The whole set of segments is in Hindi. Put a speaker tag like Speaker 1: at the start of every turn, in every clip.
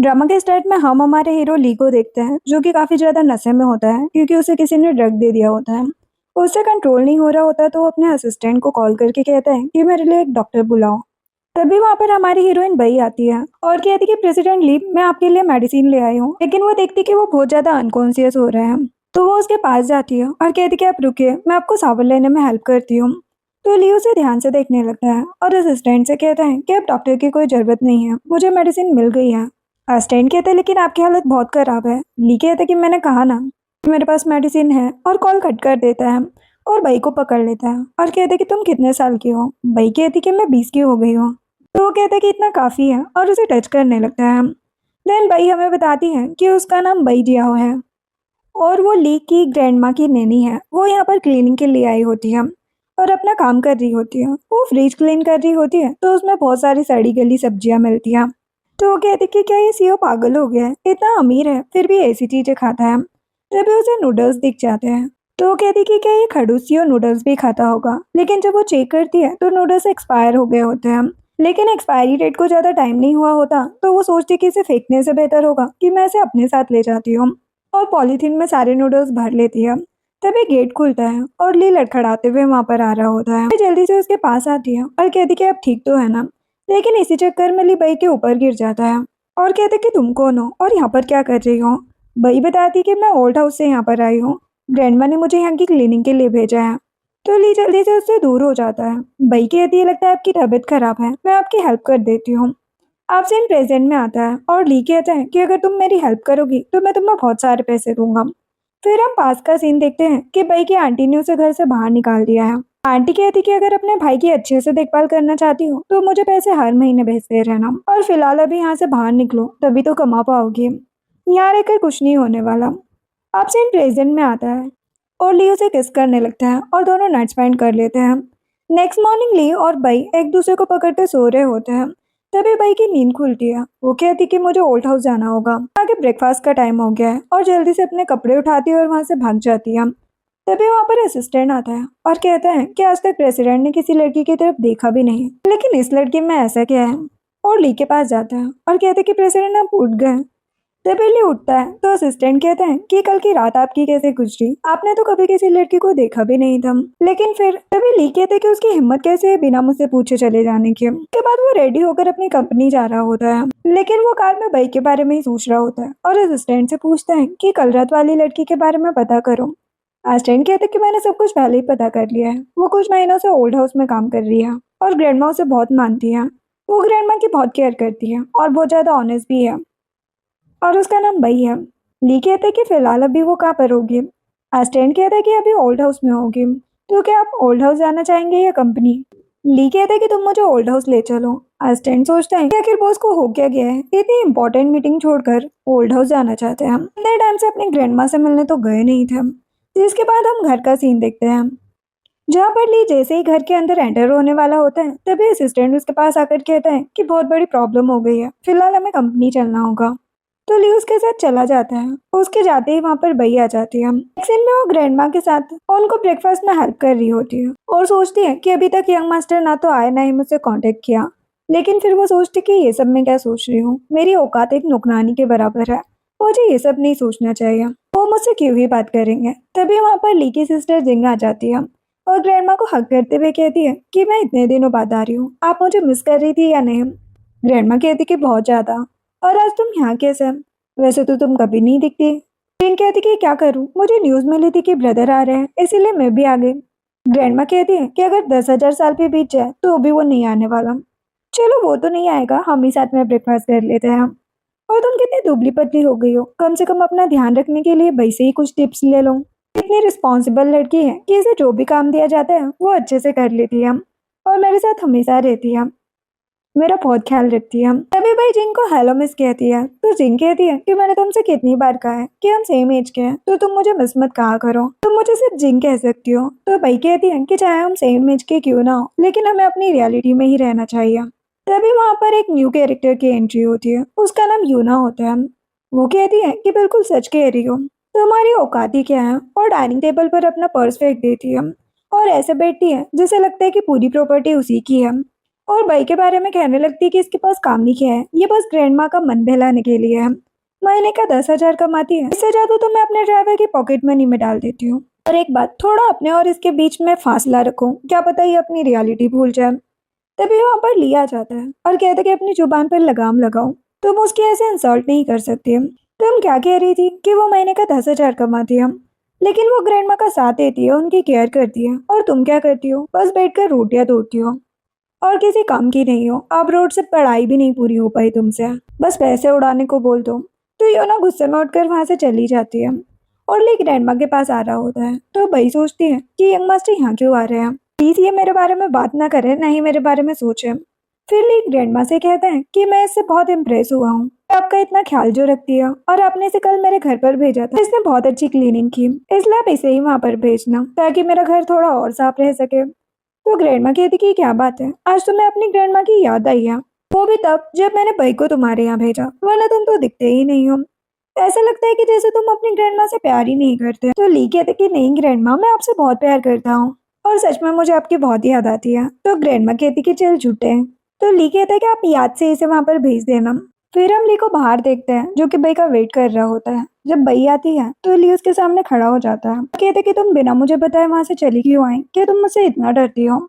Speaker 1: ड्रामा के स्टार्ट में हम हमारे हीरो ली को देखते हैं जो कि काफी ज्यादा नशे में होता है क्योंकि उसे किसी ने ड्रग दे दिया होता है। उससे कंट्रोल नहीं हो रहा होता तो वो अपने असिस्टेंट को कॉल करके कहता है कि मेरे लिए एक डॉक्टर बुलाओ। तभी वहां पर हमारी हीरोइन बई आती है और कहती है कि प्रेसिडेंट ली, मैं आपके लिए मेडिसिन ले आई हूँ। लेकिन वो देखती कि वो बहुत ज्यादा अनकॉन्शियस हो रहे हैं तो वो उसके पास जाती है और कहती कि आप रुकिए, मैं आपको सावन लेने में हेल्प करती हूँ। तो ली उसे ध्यान से देखने लगता है और असिस्टेंट से कहता है कि अब डॉक्टर की कोई जरूरत नहीं है, मुझे मेडिसिन मिल गई है। असिस्टेंट कहते हैं लेकिन आपकी हालत बहुत खराब है। ली कहते कि मैंने कहा ना कि मेरे पास मेडिसिन है, और कॉल कट कर देता है और बई को पकड़ लेता है और कहते कि तुम कितने साल की हो। बई कहती कि मैं 20 की हो गई हूँ। तो वो कहता है कि इतना काफी है और उसे टच करने लगता है। देन बई हमें बताती है कि उसका नाम बई जियाओ है और वो ली की ग्रैंडमा की नैनी है। वो यहाँ पर क्लीनिंग के लिए आई होती है और अपना काम कर रही होती है। वो फ्रिज क्लीन कर रही होती है तो उसमें बहुत सारी सड़ी गली सब्जियां मिलती हैं। तो वो कहती कि क्या ये सीओ पागल हो गया है, इतना अमीर है फिर भी ऐसी चीजें खाता है। तभी उसे नूडल्स दिख जाते हैं तो वो कहती कि क्या ये खड़ूस सीओ नूडल्स भी खाता होगा। लेकिन जब वो चेक करती है तो नूडल्स एक्सपायर हो गए होते हैं। लेकिन एक्सपायरी डेट को ज्यादा टाइम नहीं हुआ होता तो वो सोचती कि इसे फेंकने से बेहतर होगा कि मैं इसे अपने साथ ले जाती हूँ और पॉलीथीन में सारे नूडल्स भर लेती है। तभी गेट खुलता है और ली लड़खड़ाते हुए वहां पर आ रहा होता है। जल्दी से उसके पास आती है और कहती कि अब ठीक तो है ना। लेकिन इसी चक्कर में ली बई के ऊपर गिर जाता है और कहते कि तुम कौन हो और यहाँ पर क्या कर रही हो। बई बताती कि मैं ओल्ड हाउस से यहाँ पर आई हूँ, ग्रैंडमा ने मुझे यहाँ की क्लीनिंग के लिए भेजा है। तो ली जल्दी से उससे दूर हो जाता है। बई कहती है लगता है आपकी तबीयत खराब है, मैं आपकी हेल्प कर देती हूँ। अब सीन प्रेजेंट में आता है और ली कहता है कि अगर तुम मेरी हेल्प करोगी तो मैं तुम्हें बहुत सारे पैसे दूंगा। फिर हम पास का सीन देखते हैं कि बई की आंटी ने उसे घर से बाहर निकाल दिया है। आंटी कहती कि अगर अपने भाई की अच्छे से देखभाल करना चाहती हो तो मुझे पैसे हर महीने भेजते रहना, और फिलहाल अभी यहाँ से बाहर निकलो तभी तो कमा पाओगी, यहाँ रहकर कुछ नहीं होने वाला। अब सीन प्रेजेंट में आता है और ली उसे किस करने लगता है और दोनों नाइट स्पेंड कर लेते हैं। नेक्स्ट मॉर्निंग ली और बई एक दूसरे को पकड़ते सो रहे होते हैं। तभी बई की नींद खुलती है। वो कहती कि मुझे ओल्ड हाउस जाना होगा, आगे ब्रेकफास्ट का टाइम हो गया है, और जल्दी से अपने कपड़े उठाती है और वहां से भाग जाती है। तभी वहां पर असिस्टेंट आता है और कहता है कि आज तक प्रेसिडेंट ने किसी लड़की की तरफ देखा भी नहीं, लेकिन इस लड़की में ऐसा क्या है। और ली के पास जाता है और कहते हैं कि प्रेसिडेंट आप उठ गए। तभी ली उठता है तो असिस्टेंट कहते हैं कि कल की रात आपकी कैसे गुजरी, आपने तो कभी किसी लड़की को देखा भी नहीं था। लेकिन फिर तभी ली कहते हैं कि उसकी हिम्मत कैसे है बिना मुझसे पूछे चले जाने की। उसके बाद वो रेडी होकर अपनी कंपनी जा रहा होता है, लेकिन वो कार में बई के बारे में ही सोच रहा होता है और असिस्टेंट से पूछता है कि कल रात वाली लड़की के बारे में पता करो। असिस्टेंट कहते हैं कि मैंने सब कुछ पहले ही पता कर लिया है, वो कुछ महीनों से ओल्ड हाउस में काम कर रही है और ग्रैंडमा उसे बहुत मानती है। वो ग्रैंडमा की बहुत केयर करती है और बहुत ज्यादा ऑनेस्ट भी है और उसका नाम बई है। ली कहता है कि फिलहाल अभी वो कहाँ पर होगी। असिस्टेंट कहता है कि अभी ओल्ड हाउस में होगी। तो क्या आप ओल्ड हाउस जाना चाहेंगे या कंपनी। ली कहता है कि तुम मुझे ओल्ड हाउस ले चलो। असिस्टेंट सोचता है कि आखिर बॉस को हो क्या गया है, इतनी इंपॉर्टेंट मीटिंग छोड़कर ओल्ड हाउस जाना चाहते हैं। इतने टाइम से अपनी ग्रैंडमा से मिलने तो गए नहीं थे। जिसके बाद हम घर का सीन देखते हैं जहाँ पर ली जैसे ही घर के अंदर एंटर होने वाला होता है तभी असिस्टेंट उसके पास आकर कहता है कि बहुत बड़ी प्रॉब्लम हो गई है, फिलहाल हमें कंपनी चलना होगा। तो ली उसके साथ चला जाता है। उसके जाते ही वहां पर बई आ जाती है। एक सीन में वो ग्रैंडमा के साथ उनको ब्रेकफास्ट में हेल्प कर रही होती है और सोचती है कि अभी तक यंग मास्टर ना तो आए ना ही मुझसे कांटेक्ट किया। लेकिन फिर वो सोचती कि ये सब मैं क्या सोच रही हूँ, मेरी औकात एक नौकरानी के बराबर है, मुझे ये सब नहीं सोचना चाहिए, वो मुझसे क्यों ही बात करेंगे। तभी वहां पर ली की सिस्टर जिंग आ जाती है और ग्रैंडमा को हक करते हुए कहती है कि मैं इतने दिनों बाद आ रही हूँ, आप मुझे मिस कर रही थी या नहीं। ग्रैंडमा कहती कि बहुत ज्यादा, और आज तुम यहाँ कैसे, वैसे तो तुम कभी नहीं दिखती। जिन कहती कि क्या करूं, मुझे न्यूज मिली थी कि ब्रदर आ रहे हैं इसीलिए मैं भी आ गई। ग्रैंडमा कहती है कि अगर 10,000 साल भी बीत जाए तो भी वो नहीं आने वाला। चलो वो तो नहीं आएगा, हम ही साथ में ब्रेकफास्ट कर लेते हैं। और तुम कितनी दुबली पतली हो गई हो, कम से कम अपना ध्यान रखने के लिए भाई से ही कुछ टिप्स ले लो। इतनी रिस्पॉन्सिबल लड़की है कि इसे जो भी काम दिया जाता है वो अच्छे से कर लेती है और मेरे साथ हमेशा रहती है, मेरा बहुत ख्याल रखती है। तभी भाई जिन को हेलो मिस कहती है तो जिन कहती है कि मैंने तुमसे कितनी बार कहा है कि हम सेम एज के हैं, तो तुम मुझे मिस मत कहा करो, तुम मुझे सिर्फ जिन कह सकती हो। तो भाई कहती है कि चाहे हम सेम एज के क्यों ना हो, लेकिन हमें अपनी रियलिटी में ही रहना चाहिए। तभी वहां पर एक न्यू कैरेक्टर की एंट्री होती है, उसका नाम यूना होता है। वो कहती है कि बिल्कुल सच कह रही हो, तुम्हारी औकात ही क्या है, और डाइनिंग टेबल पर अपना पर्स फेंक देती है और ऐसे बैठती है जैसे लगता है कि पूरी प्रॉपर्टी उसी की है। और बाई के बारे में कहने लगती है कि इसके पास काम नहीं किया है, ये बस ग्रैंड माँ का मन बहलाने के लिए है। महीने का 10,000 कमाती है, इससे ज्यादा तो मैं अपने ड्राइवर की पॉकेट मनी में डाल देती हूँ। और एक बात, थोड़ा अपने और इसके बीच में फासला रखो, क्या पता ये अपनी रियलिटी भूल जाए। तभी वहां पर लिया जाता है और कहते हैं कि अपनी जुबान पर लगाम लगाओ, तुम उसकी ऐसे इंसल्ट नहीं कर सकती। तुम क्या कह रही थी कि वो महीने का 10,000 कमाती है, लेकिन वो ग्रैंड माँ का साथ देती है, उनकी केयर करती है, और तुम क्या करती हो, बस बैठकर रोटियां तोड़ती हो और किसी काम की नहीं हो। अब रोड से पढ़ाई भी नहीं पूरी हो पाई तुमसे, बस पैसे उड़ाने को बोल दो। तो ये ना गुस्से में उठकर वहां से चली जाती है और ली ग्रैंड माँ के पास आ रहा होता है। तो भाई सोचती है कि यंग मास्टर यहाँ क्यों आ रहे हैं, प्लीज ये मेरे बारे में बात ना करे, ना ही मेरे बारे में सोचे। फिर ली ग्रैंड माँ से कहता है कि मैं इससे बहुत इम्प्रेस हुआ हूँ, आपका इतना ख्याल जो रखती है, और आपने इसे कल मेरे घर पर भेजा था, इसने बहुत अच्छी क्लीनिंग की, इसलिए आप इसे ही वहां पर भेजना ताकि मेरा घर थोड़ा और साफ रह सके। तो ग्रैंड माँ कहती कि क्या बात है, आज तुम्हें अपनी ग्रैंड माँ की याद आई है, वो भी तब जब मैंने भाई को तुम्हारे यहाँ भेजा, वरना तुम तो दिखते ही नहीं हो। ऐसा लगता है कि जैसे तुम अपनी ग्रैंड माँ से प्यार ही नहीं करते। तो ली कहते कि नहीं ग्रैंड माँ, मैं आपसे बहुत प्यार करता हूँ और सच में मुझे आपकी बहुत याद आती है। तो ग्रैंड माँ कहती कि चल झूठे हैं। तो ली कहता है कि आप याद से इसे वहां पर भेज देना। फिर हम ली को बाहर देखते हैं, जो कि बई का वेट कर रहा होता है। जब बई आती है तो ली उसके सामने खड़ा हो जाता है, कहते कि तुम बिना मुझे बताए वहां से चली क्यों आई, क्या तुम मुझसे इतना डरती हो।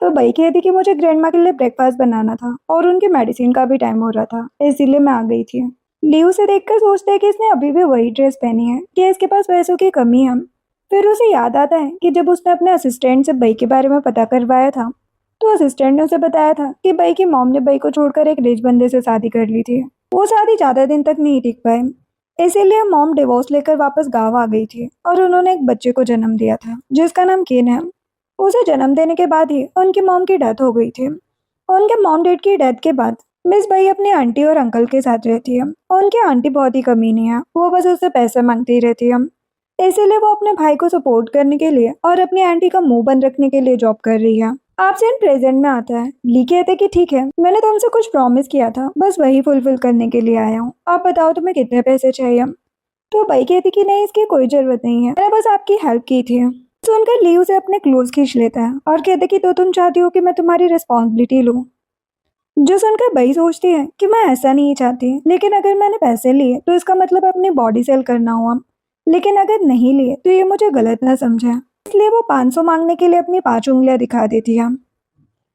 Speaker 1: तो बई कहती कि मुझे ग्रैंड माँ के लिए ब्रेकफास्ट बनाना था और उनकी मेडिसिन का भी टाइम हो रहा था, इसीलिए मैं आ गई थी। ली उसे देखकर सोचते है कि इसने अभी भी वही ड्रेस पहनी है, कि इसके पास पैसों की कमी है। फिर उसे याद आता है कि जब उसने अपने असिस्टेंट से बई के बारे में पता करवाया था, तो असिस्टेंट ने उसे बताया था कि बई की मॉम ने बई को छोड़कर एक रिच बंदे से शादी कर ली थी। वो शादी ज्यादा दिन तक नहीं टिक पाई, इसीलिए मॉम डिवोर्स लेकर वापस गांव आ गई थी और उन्होंने एक बच्चे को जन्म दिया था जिसका नाम केन है। उसे जन्म देने के बाद ही उनकी मॉम की डेथ हो गई थी। उनके मॉम डैड की डेथ के बाद मिस बई अपनी आंटी और अंकल के साथ रहती है। उनकी आंटी बहुत ही कमीनी है, वो बस उससे पैसे मांगती रहती है, इसीलिए वो अपने भाई को सपोर्ट करने के लिए और अपनी आंटी का मुंह बंद रखने के लिए जॉब कर रही है। आप सीन प्रेजेंट में आता है। ली कहते कि ठीक है, मैंने तुमसे कुछ प्रॉमिस किया था, बस वही फुलफिल करने के लिए आया हूँ, आप बताओ तुम्हें कितने पैसे चाहिए। तो बई कहती कि नहीं, इसकी कोई जरूरत नहीं है, मैंने बस आपकी हेल्प की थी। सुनकर ली उसे अपने क्लोज खींच लेता है और कहते कि तो तुम चाहती हो कि मैं तुम्हारी रिस्पॉन्सिबिलिटी लूँ। जो सुनकर बई सोचती है कि मैं ऐसा नहीं चाहती, लेकिन अगर मैंने पैसे लिए तो इसका मतलब अपनी बॉडी सेल करना हुआ, लेकिन अगर नहीं लिए तो ये मुझे गलत ना समझे। इसलिए वो 500 मांगने के लिए अपनी 5 उंगलियां दिखा देती है।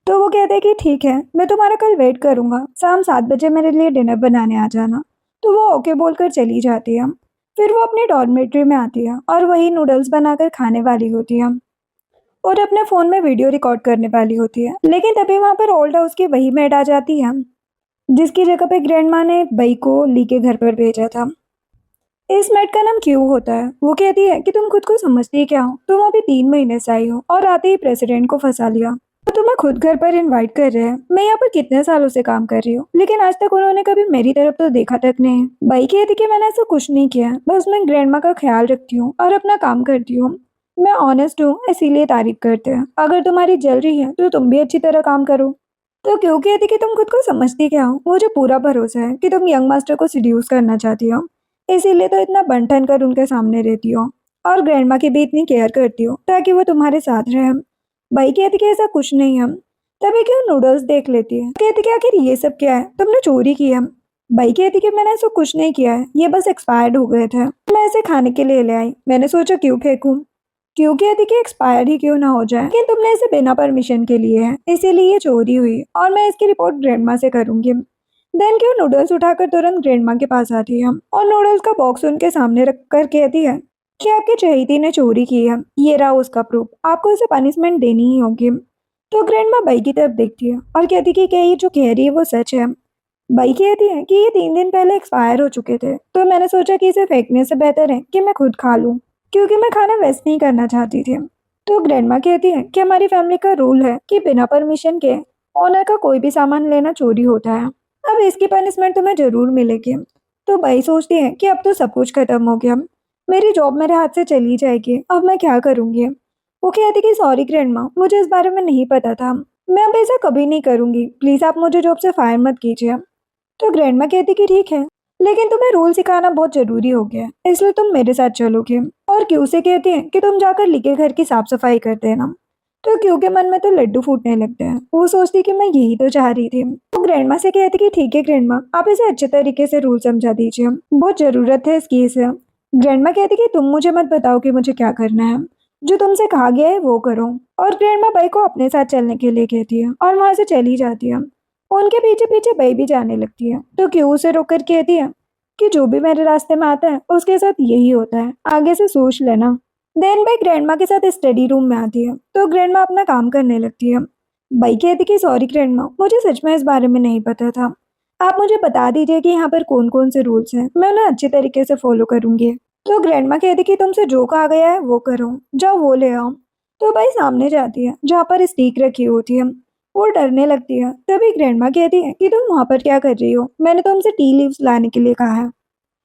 Speaker 1: तो वो कहते हैं कि ठीक है, मैं तुम्हारा कल वेट करूंगा, शाम 7 बजे मेरे लिए डिनर बनाने आ जाना। तो वो ओके बोलकर चली जाती है। फिर वो अपनी डॉर्मेट्री में आती है और वही नूडल्स बनाकर खाने वाली होती है और अपने फोन में वीडियो रिकॉर्ड करने वाली होती है। लेकिन तभी वहां पर ओल्ड हाउस की वही मेड आ जाती है जिसकी जगह पे ग्रैंड माँ ने बई को ली के घर पर भेजा था। इस मेड का नाम क्यों होता है। वो कहती है कि तुम खुद को समझती क्या हो, तुम अभी 3 महीने से आई हो और आते ही प्रेसिडेंट को फंसा लिया, तो तुम्हें खुद घर पर इनवाइट कर रहे हैं। मैं यहाँ पर कितने सालों से काम कर रही हूँ, लेकिन आज तक उन्होंने कभी मेरी तरफ तो देखा तक नहीं। बई कहती कि मैंने ऐसा कुछ नहीं किया, बस मैं ग्रैंड माँ का ख्याल रखती हूँ और अपना काम करती हूँ। मैं ऑनेस्ट हूँ, इसीलिए तारीफ करते हैं। अगर तुम्हारी जल रही है तो तुम भी अच्छी तरह काम करो। तो क्यों कहती कि तुम खुद को समझती क्या हो, मुझे पूरा भरोसा है कि तुम यंग मास्टर को सिड्यूस करना चाहती हो, इसीलिए तो इतना बन ठन कर उनके सामने रहती हो और ग्रैंड माँ की भी इतनी केयर करती हो ताकि वो तुम्हारे साथ रहे। भाई कहती कि ऐसा कुछ नहीं है। तभी क्यों नूडल्स देख लेती है, कहती कि आखिर ये सब क्या है, तुमने चोरी की है। भाई कहती कि मैंने ऐसा कुछ नहीं किया है, ये बस एक्सपायर्ड हो गए थे, मैं ऐसे खाने के लिए ले आई, मैंने सोचा क्यों फेंकूं। क्यों कहती कि एक्सपायर ही क्यों ना हो जाए, लेकिन तुमने इसे बिना परमिशन के लिए है, इसीलिए ये चोरी हुई और मैं इसकी रिपोर्ट ग्रैंड माँ से करूंगी। देन क्यों नूडल्स उठाकर तुरंत ग्रैंड माँ के पास आती है और नूडल्स का बॉक्स उनके सामने रख कर कहती है कि आपके चहेती ने चोरी की है, ये रहा उसका प्रूफ, आपको इसे पनिशमेंट देनी ही होगी। तो ग्रैंड माँ बाई की तरफ देखती है और कहती कि क्या ये जो कह रही है वो सच है। बाई कहती है कि ये 3 दिन पहले एक्सपायर हो चुके थे, तो मैंने सोचा कि इसे फेंकने से बेहतर है कि मैं खुद खा लूं, क्योंकि मैं खाना वेस्ट नहीं करना चाहती थी। तो ग्रैंड माँ कहती है कि हमारी फैमिली का रूल है कि बिना परमिशन के ओनर का कोई भी सामान लेना चोरी होता है, अब इसकी पनिशमेंट तुम्हें जरूर मिलेगी। तो बाई सोचती है कि अब तो सब कुछ खत्म हो गया, मेरी जॉब मेरे हाथ से चली जाएगी, अब मैं क्या करूंगी। वो कहती कि सॉरी ग्रैंड माँ, मुझे इस बारे में नहीं पता था, मैं अब ऐसा कभी नहीं करूंगी, प्लीज आप मुझे जॉब से फायर मत कीजिए। तो ग्रैंड माँ कहती कि ठीक है, लेकिन तुम्हें रूल सिखाना बहुत जरूरी हो गया है, इसलिए तुम मेरे साथ चलोगे। और क्यू से कहती है कि तुम जाकर ली के घर की साफ सफाई कर देना। तो क्यू के मन में तो लड्डू फूटने लगते हैं। वो सोचती कि मैं यही तो चाह रही थी। वो ग्रैंडमा से कहती कि ठीक है ग्रैंडमा, आप इसे अच्छे तरीके से रूल समझा दीजिए, बहुत जरूरत है इसकी इसे। ग्रैंडमा कहती कि तुम मुझे मत बताओ कि मुझे क्या करना है, जो तुमसे कहा गया है वो करो। और ग्रैंडमा बाई को अपने साथ चलने के लिए कहती है और वहां से चली जाती है। उनके पीछे पीछे बाई भी जाने लगती है, तो क्यू उसे रोककर कहती है कि जो भी मेरे रास्ते में आता है उसके साथ यही होता है, आगे से सोच लेना। देन बाई ग्रैंडमा के साथ स्टडी रूम में आती है, तो ग्रैंडमा अपना काम करने लगती है। बाई कहती कि सॉरी ग्रैंडमा, मुझे सच में इस बारे में नहीं पता था, आप मुझे बता दीजिए कि यहाँ पर कौन कौन से रूल्स हैं, मैं उन्हें अच्छे तरीके से फॉलो करूंगी। तो ग्रैंडमा कहती कि तुमसे जो कहा गया है वो करो, जाओ वो ले आओ। तो बाई सामने जाती है जहाँ पर स्टिक रखी होती है। वो डरने लगती है। तभी ग्रैंडमा कहती है कि तुम वहां पर क्या कर रही हो, मैंने तुमसे टी लीव्स लाने के लिए कहा है।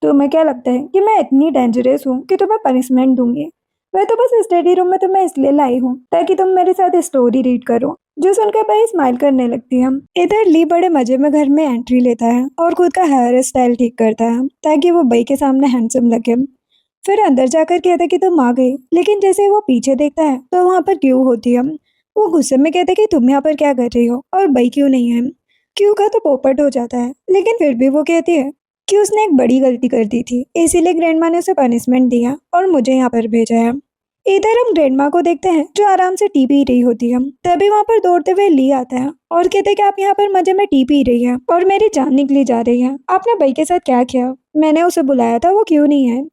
Speaker 1: तुम्हें क्या लगता है कि मैं इतनी डेंजरस हूँ कि तुम्हें पनिशमेंट दूंगी? मैं तो बस स्टडी रूम में तुम्हें इसलिए लाई हूँ ताकि तुम मेरे साथ स्टोरी रीड करो। जो सुनकर भाई स्माइल करने लगती है। इधर ली बड़े मजे में घर में एंट्री लेता है और खुद का हेयर स्टाइल ठीक करता है ताकि वो बई के सामने हैंडसम लगे। फिर अंदर जाकर कहता है कि तुम आ गई, लेकिन जैसे ही वो पीछे देखता है तो वहां पर क्यों होती है। वो गुस्से में कहता है कि तुम यहाँ पर क्या कर रही हो और बई क्यों नहीं है। क्यों का तो पोपट हो जाता है, लेकिन फिर भी वो कहती है कि उसने एक बड़ी गलती कर दी थी, इसीलिए ग्रैंडमा ने उसे पनिशमेंट दिया और मुझे यहाँ पर भेजा है। इधर हम ग्रैंडमा को देखते हैं जो आराम से टी पी रही होती है। तभी वहाँ पर दौड़ते हुए ली आता है और कहते हैं कि आप यहाँ पर मजे में टी पी रही है और मेरी जान निकली जा रही है, आपने भाई के साथ क्या किया? मैंने उसे बुलाया था, वो क्यों नहीं है?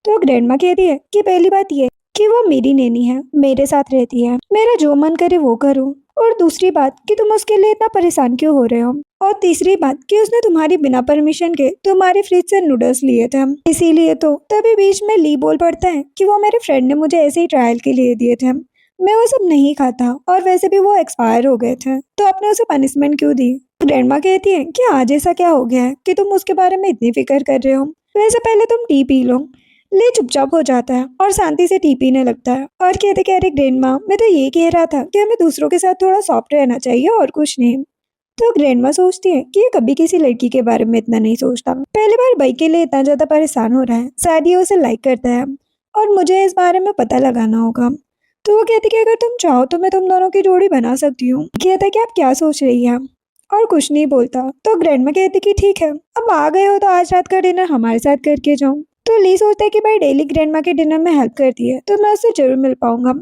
Speaker 1: तो ग्रैंडमा कहती है कि पहली बात ये कि वो मेरी नैनी है, मेरे साथ रहती है, मेरा जो मन करे वो करूँ। और दूसरी बात कि तुम उसके लिए इतना परेशान क्यों हो रहे हो। और तीसरी बात कि उसने तुम्हारी बिना परमिशन के तुम्हारी फ्रिज से नूडल्स लिए थे, इसीलिए तो। तभी बीच में ली बोल पड़ता है कि वो मेरे फ्रेंड ने मुझे ऐसे ही ट्रायल के लिए दिए थे, मैं वो सब नहीं खाता और वैसे भी वो एक्सपायर हो गए थे, तो आपने उसे पनिशमेंट क्यों दी? ग्रैंडमा कहती है कि आज ऐसा क्या हो गया है कि तुम उसके बारे में इतनी फिक्र कर रहे हो, वैसे पहले तुम टी पी लो। ले चुपचाप हो जाता है और शांति से टी पीने लगता है और कहते कि अरे ग्रैंडमा, मैं तो ये कह रहा था कि हमें दूसरों के साथ थोड़ा सॉफ्ट रहना चाहिए और कुछ नहीं। तो ग्रैंडमा सोचती है कि ये कभी किसी लड़की के बारे में इतना नहीं सोचता, पहली बार भाई के लिए इतना ज्यादा परेशान हो रहा है, शायद ये उसे लाइक करता है और मुझे इस बारे में पता लगाना होगा। तो वो कहती कि अगर तुम चाहो तो मैं तुम दोनों की जोड़ी बना सकती हूँ। कहता कि आप क्या सोच रही हैं और कुछ नहीं बोलता। तो ग्रैंडमा कहती कि ठीक है, अब आ गए हो तो आज रात का डिनर हमारे साथ करके जाओ। तो ली सोचता है कि भाई डेली ग्रैंडमा के डिनर में हेल्प करती है तो मैं उससे जरूर मिल पाऊंगा।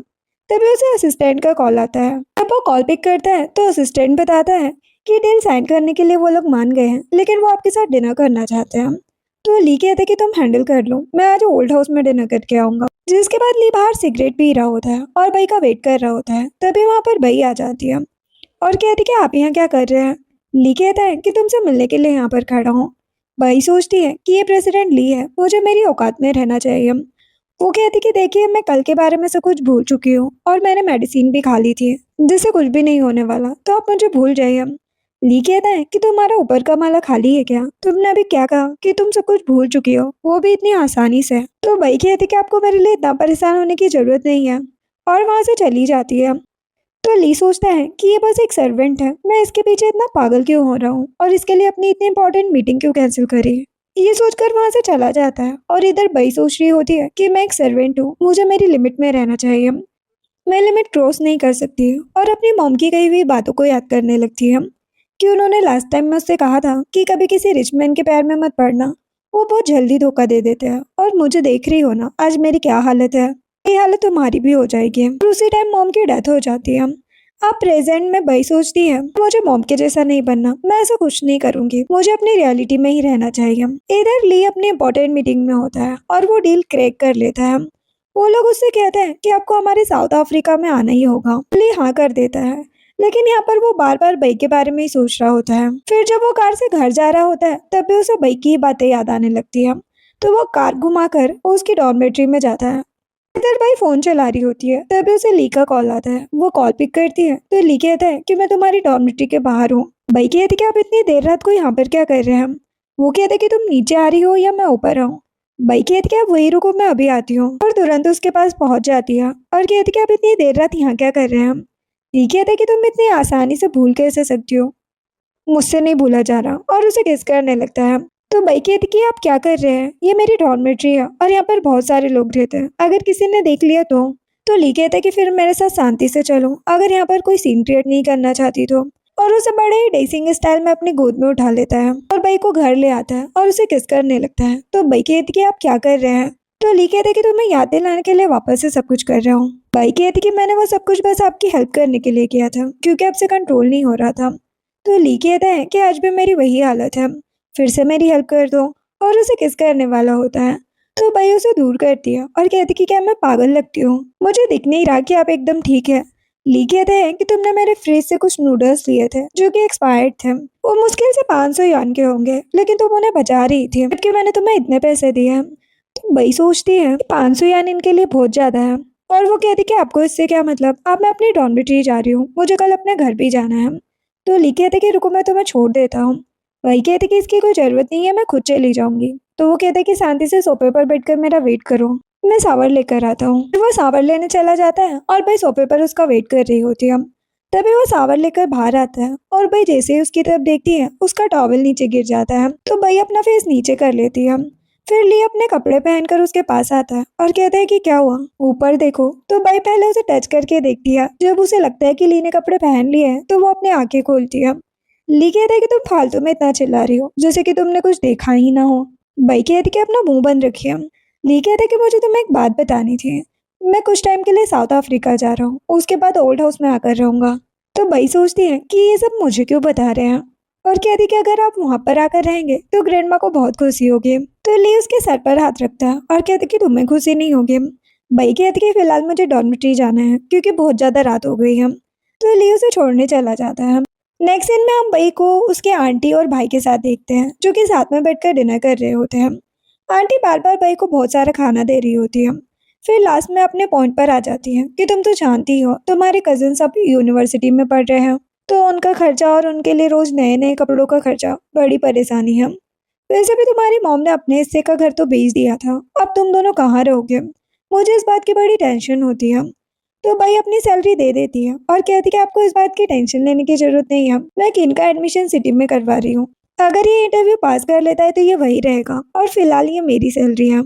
Speaker 1: तभी उसे असिस्टेंट का कॉल आता है। जब वो कॉल पिक करता है तो असिस्टेंट बताता है कि डील साइन करने के लिए वो लोग मान गए हैं, लेकिन वो आपके साथ डिनर करना चाहते हैं। तो ली कहता है कि तुम हैंडल कर लो, मैं आज ओल्ड हाउस में डिनर करके आऊंगा। जिसके बाद ली बाहर सिगरेट पी रहा होता है और भाई का वेट कर रहा होता है। तभी वहां पर भाई आ जाती है और कहती कि आप यहाँ क्या कर रहे हैं। ली कहता है कि तुमसे मिलने के लिए यहाँ पर खड़ा हूँ। भाई सोचती है कि ये प्रेसिडेंट ली है, मुझे मेरी औकात में रहना चाहिए। वो कहती कि देखिए मैं कल के बारे में सब कुछ भूल चुकी हूँ और मैंने मेडिसिन भी खा ली थी जिससे कुछ भी नहीं होने वाला, तो आप मुझे भूल जाइए। ली कहता है कि तुम्हारा ऊपर का माला खाली है क्या? तुमने अभी क्या कहा कि तुम सब कुछ भूल चुकी हो, वो भी इतनी आसानी से? तो भाई कहती कि आपको मेरे लिए इतना परेशान होने की जरूरत नहीं है और वहां से चली जाती है। तो ली सोचता है कि ये बस एक सर्वेंट है, मैं इसके पीछे इतना पागल क्यों हो रहा हूँ और इसके लिए अपनी इतनी इंपॉर्टेंट मीटिंग क्यों कैंसिल करी। ये सोचकर वहां से चला जाता है और इधर बई सोच रही होती है कि मैं एक सर्वेंट हूँ, मुझे मेरी लिमिट में रहना चाहिए, मैं लिमिट क्रॉस नहीं कर सकती। और अपनी मॉम की कही हुई बातों को याद करने लगती है कि उन्होंने लास्ट टाइम में उससे कहा था कि कभी किसी रिच मैन के प्यार में मत पड़ना, वो बहुत जल्दी धोखा दे देते हैं। और मुझे देख रही हो ना आज मेरी क्या हालत है, ये हालत तुम्हारी भी हो जाएगी। और उसी टाइम मॉम की डेथ हो जाती है। अब प्रेजेंट में बई सोचती है मुझे मॉम के जैसा नहीं बनना, मैं ऐसा कुछ नहीं करूंगी, मुझे अपनी रियलिटी में ही रहना चाहिए। इधर ली अपनी इंपॉर्टेंट मीटिंग में होता है और वो डील क्रैक कर लेता है। वो लोग उससे कहते हैं कि आपको हमारे साउथ अफ्रीका में आना ही होगा। ली हाँ कर देता है, लेकिन यहाँ पर वो बार बार बई के बारे में ही सोच रहा होता है। फिर जब वो कार से घर जा रहा होता है तब भी उसे बई की ही बातें याद आने लगती है। तो वो कार घुमाकर उसकी डॉर्मेट्री में जाता है। इधर भाई फोन चला रही होती है, तभी उसे ली का कॉल आता है। वो कॉल पिक करती है तो ली कहता है कि मैं तुम्हारी डॉर्मेट्री के बाहर हूँ। भाई कहती है कि आप इतनी देर रात को यहाँ पर क्या कर रहे हैं? वो कहते हैं कि तुम नीचे आ रही हो या मैं ऊपर आऊँ? भाई कहती कि आप वही रुको, मैं अभी आती हूँ। और तुरंत उसके पास पहुंच जाती है और कहती कि आप इतनी देर रात यहाँ क्या कर रहे हैं? ली कहता है कि तुम इतनी आसानी से भूल कैसे सकती हो? मुझसे नहीं भूला जा रहा। और उसे किस करने लगता है। तो भाई कहती कि आप क्या कर रहे हैं, ये मेरी डॉर्मेट्री है और यहाँ पर बहुत सारे लोग रहते हैं, अगर किसी ने देख लिया तो। तो ली कहता है कि फिर मेरे साथ शांति से चलो, अगर यहाँ पर कोई सीन क्रिएट नहीं करना चाहती तो। और उसे बड़े ही डेसिंग स्टाइल में अपनी गोद में उठा लेता है और बई को घर ले आता है और उसे किस करने लगता है। तो बई कहती कि आप क्या कर रहे हैं? तो ली कहते कि तुम्हें याद दिलाने के लिए वापस से सब कुछ कर रहा हूँ। बई कहती कि मैंने वो सब कुछ बस आपकी हेल्प करने के लिए किया था, क्योंकि आपसे कंट्रोल नहीं हो रहा था। तो ली कहता है कि आज भी मेरी वही हालत है, फिर से मेरी हेल्प कर दो। और उसे किस करने वाला होता है। तो बई उसे दूर करती है और कहती कि क्या मैं पागल लगती हूँ? मुझे दिख नहीं रहा कि आप एकदम ठीक है। ली कहते हैं कि तुमने मेरे फ्रिज से कुछ नूडल्स लिए थे जो कि एक्सपायर्ड थे। वो मुश्किल से 500 यान के होंगे, लेकिन तुम उन्हें बचा रही थी जबकि मैंने तुम्हें इतने पैसे दिए हैं। तो बई सोचती है कि 500 यान इनके लिए बहुत ज्यादा है। और वो कहती कि आपको इससे क्या मतलब, अब मैं अपनी डॉर्मिटरी जा रही हूँ, मुझे कल अपने घर भी जाना है। तो ली कहते कि रुको, मैं तुम्हें छोड़ देता हूँ। वही कहते कि इसकी कोई जरूरत नहीं है, मैं खुद चली जाऊंगी। तो वो कहते कि शांति से सोफे पर बैठकर मेरा वेट करो, मैं सावर लेकर आता हूँ। फिर वो सावर लेने चला जाता है और भाई सोफे पर उसका वेट कर रही होती है। तभी वो सावर लेकर बाहर आता है और भाई जैसे ही उसकी तरफ देखती है उसका टॉवल नीचे गिर जाता है। तो भाई अपना फेस नीचे कर लेती है। फिर ली अपने कपड़े पहनकर उसके पास आता है और कहता है कि क्या हुआ, ऊपर देखो। तो भाई पहले उसे टच करके देखती है। जब उसे लगता है कि ली ने कपड़े पहन लिए हैं तो वो अपनी आंखें खोलती है। ली कहता है कि तुम फालतू में इतना चिल्ला रही हो जैसे कि तुमने कुछ देखा ही ना हो। भाई कहती कि अपना मुंह बंद रखिए। ली कहता है कि मुझे तुम्हें एक बात बतानी थी, मैं कुछ टाइम के लिए साउथ अफ्रीका जा रहा हूँ, उसके बाद ओल्ड हाउस में आकर रहूंगा। तो भाई सोचती है कि ये सब मुझे क्यों बता रहे हैं, और कहती कि अगर आप वहां पर आकर रहेंगे तो ग्रैंड माँ को बहुत खुशी होगी। तो ली उसके सर पर हाथ रखता है और कहती कि तुम्हें खुशी नहीं होगी। भाई कहती कि फिलहाल मुझे डॉर्मिटरी जाना है क्योंकि बहुत ज्यादा रात हो गई है। तो ली उसे छोड़ने चला जाता है। नेक्स्ट सीन में हम बई को उसके आंटी और भाई के साथ देखते हैं जो कि साथ में बैठकर डिनर कर रहे होते हैं। आंटी बार बार बई को बहुत सारा खाना दे रही होती है। फिर लास्ट में अपने पॉइंट पर आ जाती है कि तुम तो जानती हो तुम्हारे कजिन सब यूनिवर्सिटी में पढ़ रहे हैं, तो उनका खर्चा और उनके लिए रोज नए नए कपड़ों का खर्चा बड़ी परेशानी है। वैसे भी तुम्हारी मॉम ने अपने हिस्से का घर तो बेच दिया था, अब तुम दोनों कहाँ रहोगे? मुझे इस बात की बड़ी टेंशन होती है। तो भाई अपनी सैलरी दे देती है और कहती कि आपको इस बात की टेंशन लेने की जरूरत नहीं है, मैं किन का एडमिशन सिटी में करवा रही हूँ। अगर ये इंटरव्यू पास कर लेता है तो ये वही रहेगा, और फिलहाल ये मेरी सैलरी है।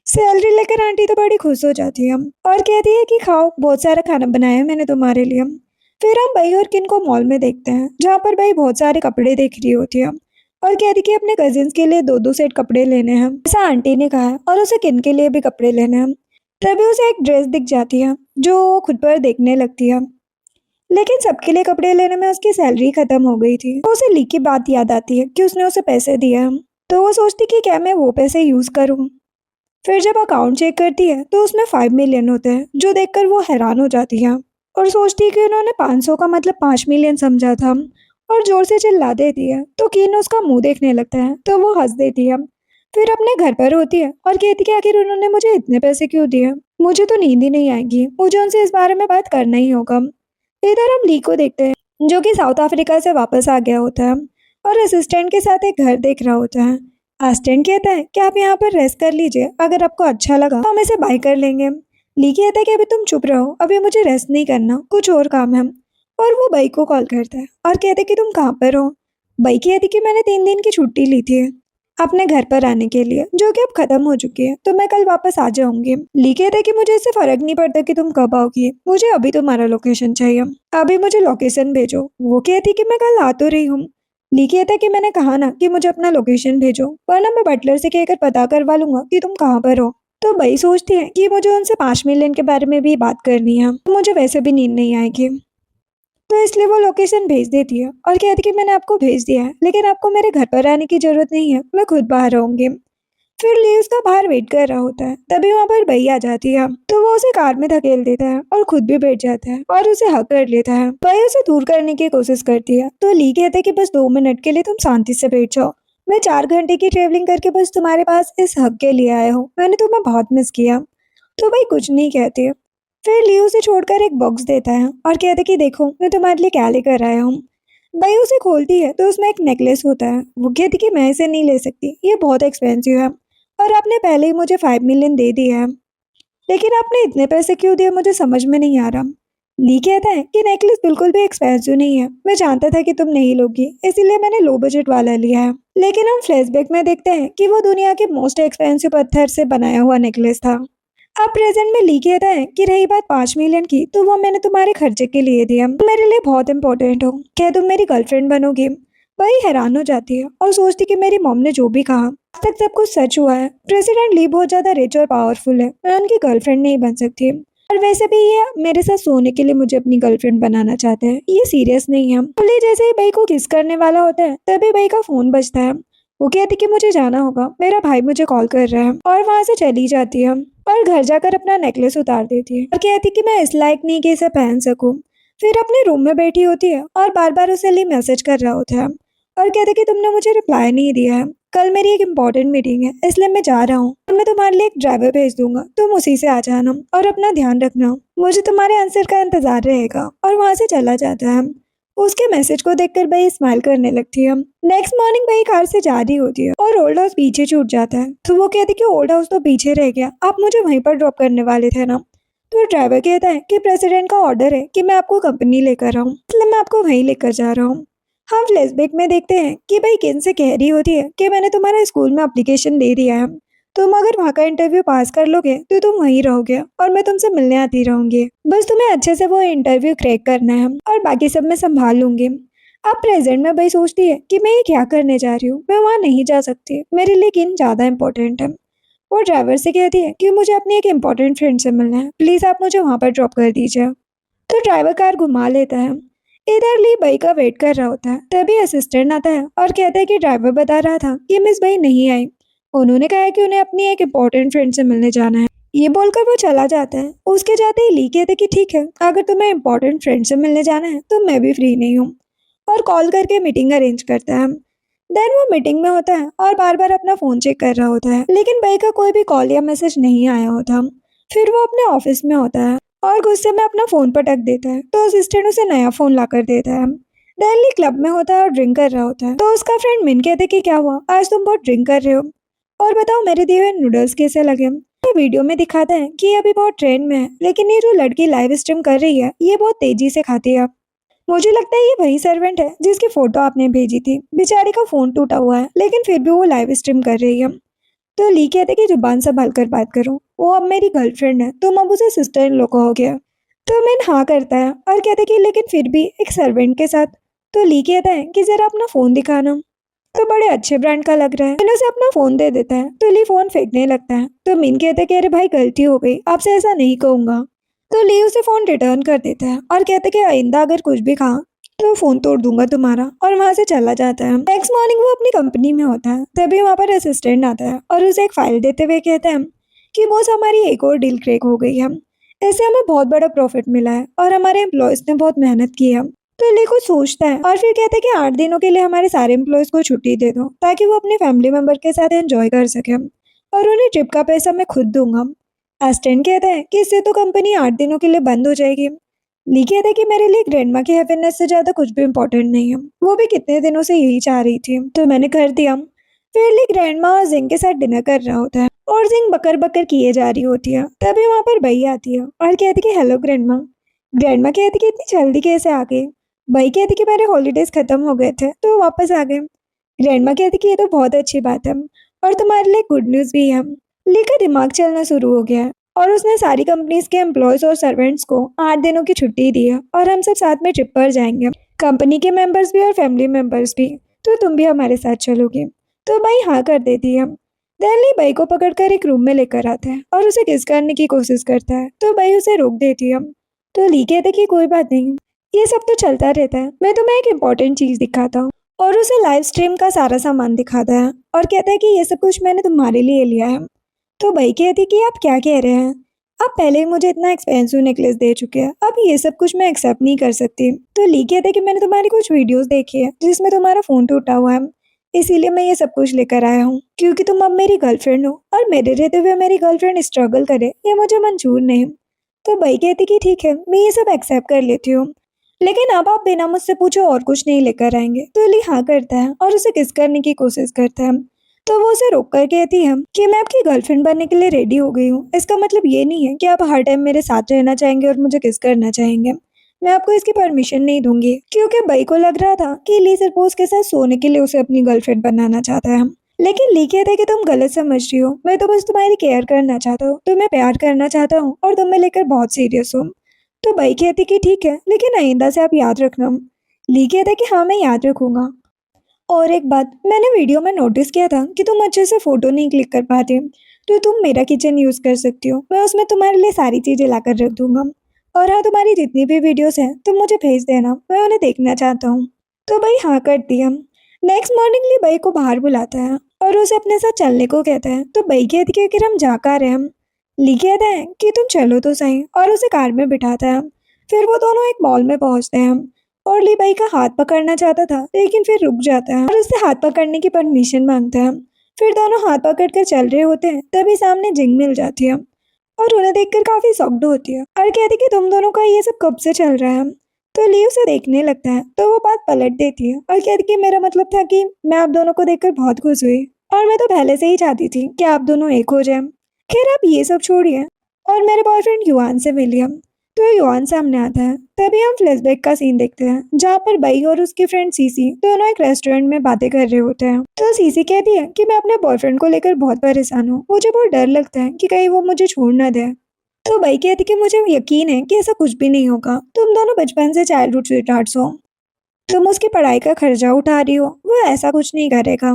Speaker 1: सैलरी लेकर आंटी तो बड़ी खुश हो जाती है और कहती है कि खाओ, बहुत सारा खाना बनाया है मैंने तुम्हारे लिए। फिर हम भाई और किन को मॉल में देखते हैं जहाँ पर भाई बहुत सारे कपड़े देख रही होती है और कहती कि अपने कजिन्स के लिए दो दो सेट कपड़े लेने हैं, ऐसा आंटी ने कहा है, और उसे किन के लिए भी कपड़े लेने हैं। तभी उसे एक ड्रेस दिख जाती है जो वो खुद पर देखने लगती है, लेकिन सबके लिए कपड़े लेने में उसकी सैलरी खत्म हो गई थी। तो उसे ली की बात याद आती है कि उसने उसे पैसे दिए हैं। तो वो सोचती कि क्या मैं वो पैसे यूज करूं। फिर जब अकाउंट चेक करती है तो उसमें 5 मिलियन होते हैं, जो देखकर वो हैरान हो जाती है और सोचती है कि उन्होंने 500 का मतलब 5 मिलियन समझा था, और जोर से चिल्ला देती है। तो कीन उसका मुंह देखने लगता है तो वो हंस देती है। फिर अपने घर पर होती है और कहती कि आखिर उन्होंने मुझे इतने पैसे क्यों दिए, मुझे तो नींद ही नहीं आएगी, मुझे उनसे इस बारे में बात करना ही होगा। इधर हम ली को देखते हैं जो कि साउथ अफ्रीका से वापस आ गया होता है और असिस्टेंट के साथ एक घर देख रहा होता है। असिस्टेंट कहता है कि आप यहाँ पर रेस्ट कर लीजिए, अगर आपको अच्छा लगा तो हम इसे बाय कर लेंगे। ली कहता है कि अभी तुम चुप रहो, अभी मुझे रेस्ट नहीं करना, कुछ और काम है। और वो बाई को कॉल करता है और कहता है कि तुम कहाँ पर हो। बाई कहती कि मैंने 3 दिन की छुट्टी ली थी अपने घर पर आने के लिए, जो कि अब खत्म हो चुकी है, तो मैं कल वापस आ जाऊंगी। ली कहता है कि मुझे इससे फर्क नहीं पड़ता कि तुम कब आओगी, मुझे अभी तुम्हारा लोकेशन चाहिए, अभी मुझे लोकेशन भेजो। वो कहती कि मैं कल आ तो रही हूँ। ली कहता है कि मैंने कहा ना कि मुझे अपना लोकेशन भेजो, वरना मैं बटलर से कहकर पता करवा लूंगा कि तुम कहाँ पर हो। तो बई सोचती है कि मुझे उनसे 5 मिलियन के बारे में भी बात करनी है, तो मुझे वैसे भी नींद नहीं आएगी। तो इसलिए वो लोकेशन भेज देती है और कहती कि मैंने आपको भेज दिया है, लेकिन आपको मेरे घर पर आने की जरूरत नहीं है, मैं खुद बाहर रहूंगी। फिर ली उसका बाहर वेट कर रहा होता है, तभी वहाँ पर बई आ जाती है। तो वो उसे कार में धकेल देता है और खुद भी बैठ जाता है और उसे हक कर लेता है। बई उसे दूर करने की कोशिश करती है, तो ली कहते है कि बस 2 मिनट के लिए तुम शांति से बैठ जाओ, मैं 4 घंटे की ट्रेवलिंग करके बस तुम्हारे पास इस हक के लिए आया हूँ, मैंने तुम्हें बहुत मिस किया। तो भाई कुछ नहीं कहती। फिर लियो उसे छोड़कर एक बॉक्स देता है और कहता है कि देखो मैं तुम्हारे लिए क्या लेकर आया हूँ। भाई उसे खोलती है तो उसमें एक नेकलेस होता है। वो कहती कि मैं इसे नहीं ले सकती, ये बहुत एक्सपेंसिव है और आपने पहले ही मुझे 5 मिलियन दे दिया है, लेकिन आपने इतने पैसे क्यों दिए मुझे समझ में नहीं आ रहा। ली कहता है कि नेकलेस बिल्कुल भी एक्सपेंसिव नहीं है, मैं जानता था कि तुम नहीं लोगी, इसीलिए मैंने लो बजट वाला लिया है। लेकिन हम फ्लैशबैक में देखते हैं कि वो दुनिया के मोस्ट एक्सपेंसिव पत्थर से बनाया हुआ नेकलेस था। अब प्रेजेंट में ली कहता है कि रही बात 5 मिलियन की, तो वो मैंने तुम्हारे खर्चे के लिए दिया, तुम मेरे लिए बहुत इंपॉर्टेंट हो, क्या तुम मेरी गर्लफ्रेंड बनोगी? वही हैरान हो जाती है और सोचती कि मेरी मॉम ने जो भी कहा आज तक सब कुछ सच हुआ है। प्रेसिडेंट ली बहुत ज्यादा रिच और पावरफुल है, मैं उनकी गर्लफ्रेंड नहीं बन सकती। और वैसे भी ये मेरे साथ सोने के लिए मुझे अपनी गर्लफ्रेंड बनाना चाहते हैं, ये सीरियस नहीं है। ली जैसे ही भाई को किस करने वाला होता है तभी भाई का फोन बजता है। वो कहती कि मुझे जाना होगा, मेरा भाई मुझे कॉल कर रहा है, और वहां से चली जाती है और घर जाकर अपना नेकलेस उतार देती है और कहती कि मैं इस लायक नहीं कि इसे पहन सकूं। फिर अपने रूम में बैठी होती है और बार बार उसे ली मैसेज कर रहा होता है और कहते कि तुमने मुझे रिप्लाई नहीं दिया है, कल मेरी एक इम्पोर्टेंट मीटिंग है इसलिए मैं जा रहा हूँ और मैं तुम्हारे लिए एक ड्राइवर भेज दूंगा, तुम उसी से आ जाना और अपना ध्यान रखना, मुझे तुम्हारे आंसर का इंतजार रहेगा। और वहां से चला जाता है। उसके मैसेज को देखकर भाई स्माइल करने लगती है। नेक्स्ट मॉर्निंग भाई कार से जा रही होती है और ओल्ड हाउस पीछे छूट जाता है, तो वो कहती कि ओल्ड हाउस तो पीछे रह गया, आप मुझे वहीं पर ड्रॉप करने वाले थे ना? तो ड्राइवर कहता है कि प्रेसिडेंट का ऑर्डर है कि मैं आपको कंपनी लेकर आऊँ, इसलिए मैं आपको वहीं लेकर जा रहा हूँ। हम फ्लैशबैक में देखते हैं कि भाई किन से कह रही होती है कि मैंने तुम्हारे स्कूल में एप्लीकेशन दे दिया है, तुम अगर वहाँ का इंटरव्यू पास कर लोगे तो तुम वहीं रहोगे और मैं तुमसे मिलने आती रहूंगी, बस तुम्हें अच्छे से वो इंटरव्यू क्रैक करना है और बाकी सब मैं संभाल लूंगी। अब प्रेजेंट में भाई सोचती है कि मैं ये क्या करने जा रही हूँ, मैं वहाँ नहीं जा सकती, मेरे लिए किन ज्यादा इंपॉर्टेंट है। वो ड्राइवर से कहती है कि मुझे अपनी एक इम्पोर्टेंट फ्रेंड से मिलना है, प्लीज आप मुझे वहाँ पर ड्रॉप कर दीजिए। तो ड्राइवर कार घुमा लेता है। इधर ली बई का वेट कर रहा होता है, तभी असिस्टेंट आता है और कहता है कि ड्राइवर बता रहा था कि मिस बई नहीं आई, उन्होंने कहा है कि उन्हें अपनी एक इम्पोर्टेंट फ्रेंड से मिलने जाना है। ये बोलकर वो चला जाता है। उसके जाते ही ली कहते कि ठीक है, अगर तुम्हें इम्पोर्टेंट फ्रेंड से मिलने जाना है तो मैं भी फ्री नहीं हूँ, और कॉल करके मीटिंग अरेंज करता है। देन वो मीटिंग में होता है और बार बार अपना फोन चेक कर रहा होता है, लेकिन भाई का कोई भी कॉल या मैसेज नहीं आया होता। फिर वो अपने ऑफिस में होता है और गुस्से में अपना फोन पटक देता है, तो असिस्टेंट उसे नया फोन ला कर देता है। दिल्ली क्लब में होता है और ड्रिंक कर रहा होता है, तो उसका फ्रेंड मिन कहते कि क्या हुआ, आज तुम बहुत ड्रिंक कर रहे हो, और बताओ मेरे दिए हुए नूडल्स कैसे लगे। ये वीडियो में दिखाता है कि ये अभी बहुत ट्रेंड में है, लेकिन ये जो लड़की लाइव स्ट्रीम कर रही है ये बहुत तेजी से खाती है। मुझे लगता है ये वही सर्वेंट है जिसकी फोटो आपने भेजी थी, बेचारी का फोन टूटा हुआ है लेकिन फिर भी वो लाइव स्ट्रीम कर रही है। तो ली कहते कि जुबान संभाल कर बात करो, वो अब मेरी गर्लफ्रेंड है, तुम अब उसे सिस्टर इन लो कहोगे। तो मिन हाँ करता है और कहते कि लेकिन फिर भी एक सर्वेंट के साथ। तो ली कहता है कि जरा अपना फोन दिखाना, तो बड़े अच्छे ब्रांड का लग रहा है। मिन उसे अपना फोन दे देता है, तो ली फोन फेंकने लगता है। तो मिन कहते कि अरे भाई गलती हो गई, आपसे ऐसा नहीं कहूंगा। तो ली उसे फोन रिटर्न कर देता है और कहते कि आइंदा अगर कुछ भी कहा तो फोन तोड़ दूंगा तुम्हारा, और वहां से चला जाता है। नेक्स्ट मॉर्निंग वो अपनी कंपनी में होता है, तभी वहां पर असिस्टेंट आता है और उसे एक फाइल देते हुए कहता है कि बॉस हमारी एक और डील क्रैक हो गई है, इससे हमें बहुत बड़ा प्रॉफिट मिला है और हमारे एम्प्लॉयज ने बहुत मेहनत की है। तो ली कुछ सोचता है और फिर कहता है कि 8 दिनों के लिए हमारे सारे एम्प्लॉयज को छुट्टी दे दो ताकि वो अपने फैमिली मेंबर के साथ एंजॉय कर सके, और उन्हें ट्रिप का पैसा मैं खुद दूंगा। एस्टेंट कहता है कि इससे तो कंपनी 8 दिनों के लिए बंद हो जाएगी। ली कहता है कि मेरे लिए ग्रैंडमा की हैप्पीनेस से ज्यादा कुछ भी इम्पोर्टेंट नहीं है, वो भी कितने दिनों से यही चाह रही थी, तो मैंने कर दिया। फिर ली ग्रैंडमा और जिंग के साथ डिनर कर रहा होता है और जिंग बकर बकर किए जा रही होती है, तभी वहां पर बई आती है और कहती कि हेलो ग्रैंडमा। ग्रैंडमा कहती कि इतनी जल्दी कैसे आ गई। बई कहती कि मेरे हॉलीडेज खत्म हो गए थे तो वापस आ गए। ग्रैंडमा कहती कि ये तो बहुत अच्छी बात है और तुम्हारे लिए गुड न्यूज भी है। ली का दिमाग चलना शुरू हो गया है और उसने सारी कंपनीज के एम्प्लॉयज और सर्वेंट्स को 8 दिनों की छुट्टी दी है और हम सब साथ में ट्रिप पर जाएंगे, कंपनी के मेंबर्स भी और फैमिली मेंबर्स भी, तो तुम भी हमारे साथ चलोगे। तो भाई हाँ कर देती है। दिल्ली भाई को पकड़कर एक रूम में लेकर आता है और उसे किस करने की कोशिश करता है, तो भाई उसे रोक देती है। तो ली कहते कि कोई बात नहीं, ये सब तो चलता रहता है, मैं तुम्हें एक इम्पोर्टेंट चीज दिखाता हूँ, और उसे लाइव स्ट्रीम का सारा सामान दिखाता है और कहता है कि ये सब कुछ मैंने तुम्हारे लिए लिया है। तो भाई कहती कि आप क्या कह रहे हैं, आप पहले ही मुझे इतना एक्सपेंसिव नेकलेस दे चुके हैं, अब ये सब कुछ मैं एक्सेप्ट नहीं कर सकती। तो ली कहते कि मैंने तुम्हारी कुछ वीडियोस देखी है जिसमें तुम्हारा फोन टूटा हुआ है, इसीलिए मैं ये सब कुछ लेकर आया हूँ, क्योंकि तुम अब मेरी गर्लफ्रेंड हो और मेरे रहते हुए मेरी गर्लफ्रेंड स्ट्रगल करे ये मुझे मंजूर नहीं। तो भाई कहती कि ठीक है, मैं ये सब एक्सेप्ट कर लेती हूँ, लेकिन अब आप बिना मुझसे पूछे और कुछ नहीं लेकर आएंगे। तो ली हाँ करता है और उसे किस करने की कोशिश करता है। तो वो उसे रोक कर कहती है कि मैं आपकी गर्लफ्रेंड बनने के लिए रेडी हो गई हूँ, इसका मतलब ये नहीं है कि आप हर टाइम मेरे साथ रहना चाहेंगे और मुझे किस करना चाहेंगे, मैं आपको इसकी परमिशन नहीं दूंगी। क्योंकि बई को लग रहा था कि ली सिर्फ उसके साथ सोने के लिए उसे अपनी गर्लफ्रेंड बनाना चाहता है, लेकिन ली कहता है कि तुम गलत समझ रही हो, मैं तो बस तुम्हारी केयर करना चाहता हूँ, तुम्हें प्यार करना चाहता हूँ और तुम्हें लेकर बहुत सीरियस हूँ। तो बई कहती कि ठीक है, लेकिन आइंदा से आप याद रखना। ली कहता है कि हाँ, मैं याद रखूंगा। और एक बात मैंने वीडियो में नोटिस किया था कि तुम अच्छे से फोटो नहीं क्लिक कर पाते, तो तुम मेरा किचन यूज कर सकती हो, मैं उसमें तुम्हारे लिए सारी चीजें लाकर रख दूंगा। और हाँ, तुम्हारी जितनी भी वीडियोस हैं तुम मुझे भेज देना, मैं उन्हें देखना चाहता हूँ। तो भाई हाँ कर दिया। नेक्स्ट मॉर्निंग ली बई को बाहर बुलाता है और उसे अपने साथ चलने को कहता है। तो बई कहती है कि हम जा कर रहे हैं। ली कहता है कि तुम चलो तो सही, और उसे कार में बिठाता है। फिर वो दोनों एक मॉल में पहुंचते हैं और ली बाई का हाथ पकड़ना चाहता था, लेकिन फिर रुक जाता है और उससे हाथ पकड़ने की परमिशन मांगता है। फिर दोनों हाथ पकड़ कर चल रहे होते हैं, तभी सामने जिंग मिल जाती है और उन्हें देखकर काफी शॉक्ड होती है और कहती कि तुम दोनों का ये सब कब से चल रहा है। तो ली उसे देखने लगता है, तो वो बात पलट देती है और कहती कि मेरा मतलब था कि मैं आप दोनों को देखकर बहुत खुश हुई और मैं तो पहले से ही चाहती थी कि आप दोनों एक हो जाएं। खैर आप ये सब छोड़िए और मेरे बॉयफ्रेंड युआन से मिलिए। तो युआन सामने आता है। तभी हम फ्लैशबैक का सीन देखते हैं जहाँ पर बई और उसकी फ्रेंड सीसी दोनों एक रेस्टोरेंट में बातें कर रहे होते हैं। तो सीसी कहती है कि मैं अपने बॉयफ्रेंड को लेकर बहुत परेशान हूँ, मुझे बहुत डर लगता है कि कहीं वो मुझे छोड़ ना दे। तो बई कहती कि मुझे यकीन है कि ऐसा कुछ भी नहीं होगा, तुम दोनों बचपन से चाइल्डहुड स्वीटहार्ट्स हो, तुम उसकी पढ़ाई का खर्चा उठा रही हो, वो ऐसा कुछ नहीं करेगा,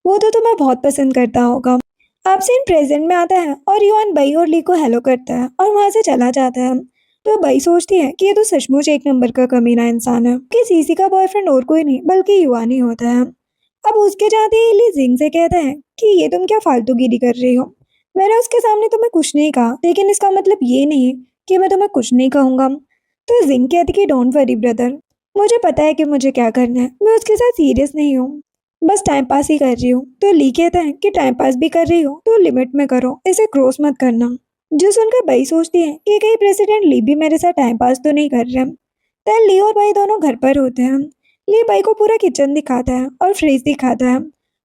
Speaker 1: वो तो तुम्हें बहुत पसंद करता होगा। अब सीन प्रेजेंट में आता है और युआन बई और ली को हेलो करता है और वहां से चला जाता है। तो बई सोचती है कि ये तो सचमुच एक नंबर का कमीना इंसान है कि सीसी का बॉयफ्रेंड और कोई नहीं बल्कि युआन ही होता है। अब उसके जाते ही ली जिंग से कहता है कि ये तुम क्या फालतूगिरी कर रही हो, मैंने उसके सामने तुम्हें कुछ नहीं कहा, लेकिन इसका मतलब ये नहीं कि मैं तुम्हें कुछ नहीं कहूंगा। तो जिंग कहती कि डोंट वरी ब्रदर, मुझे पता है कि मुझे क्या करना है, मैं उसके साथ सीरियस नहीं हूँ, बस टाइम पास ही कर रही हूँ। तो ली कहता है कि टाइम पास भी कर रही हो तो लिमिट में करो, इसे क्रॉस मत करना। जो सुनकर बई सोचती है कि कहीं प्रेसिडेंट ली भी मेरे साथ टाइम पास तो नहीं कर रहे। तब ली और बई दोनों घर पर होते हैं। ली बई को पूरा किचन दिखाता है और फ्रिज दिखाता है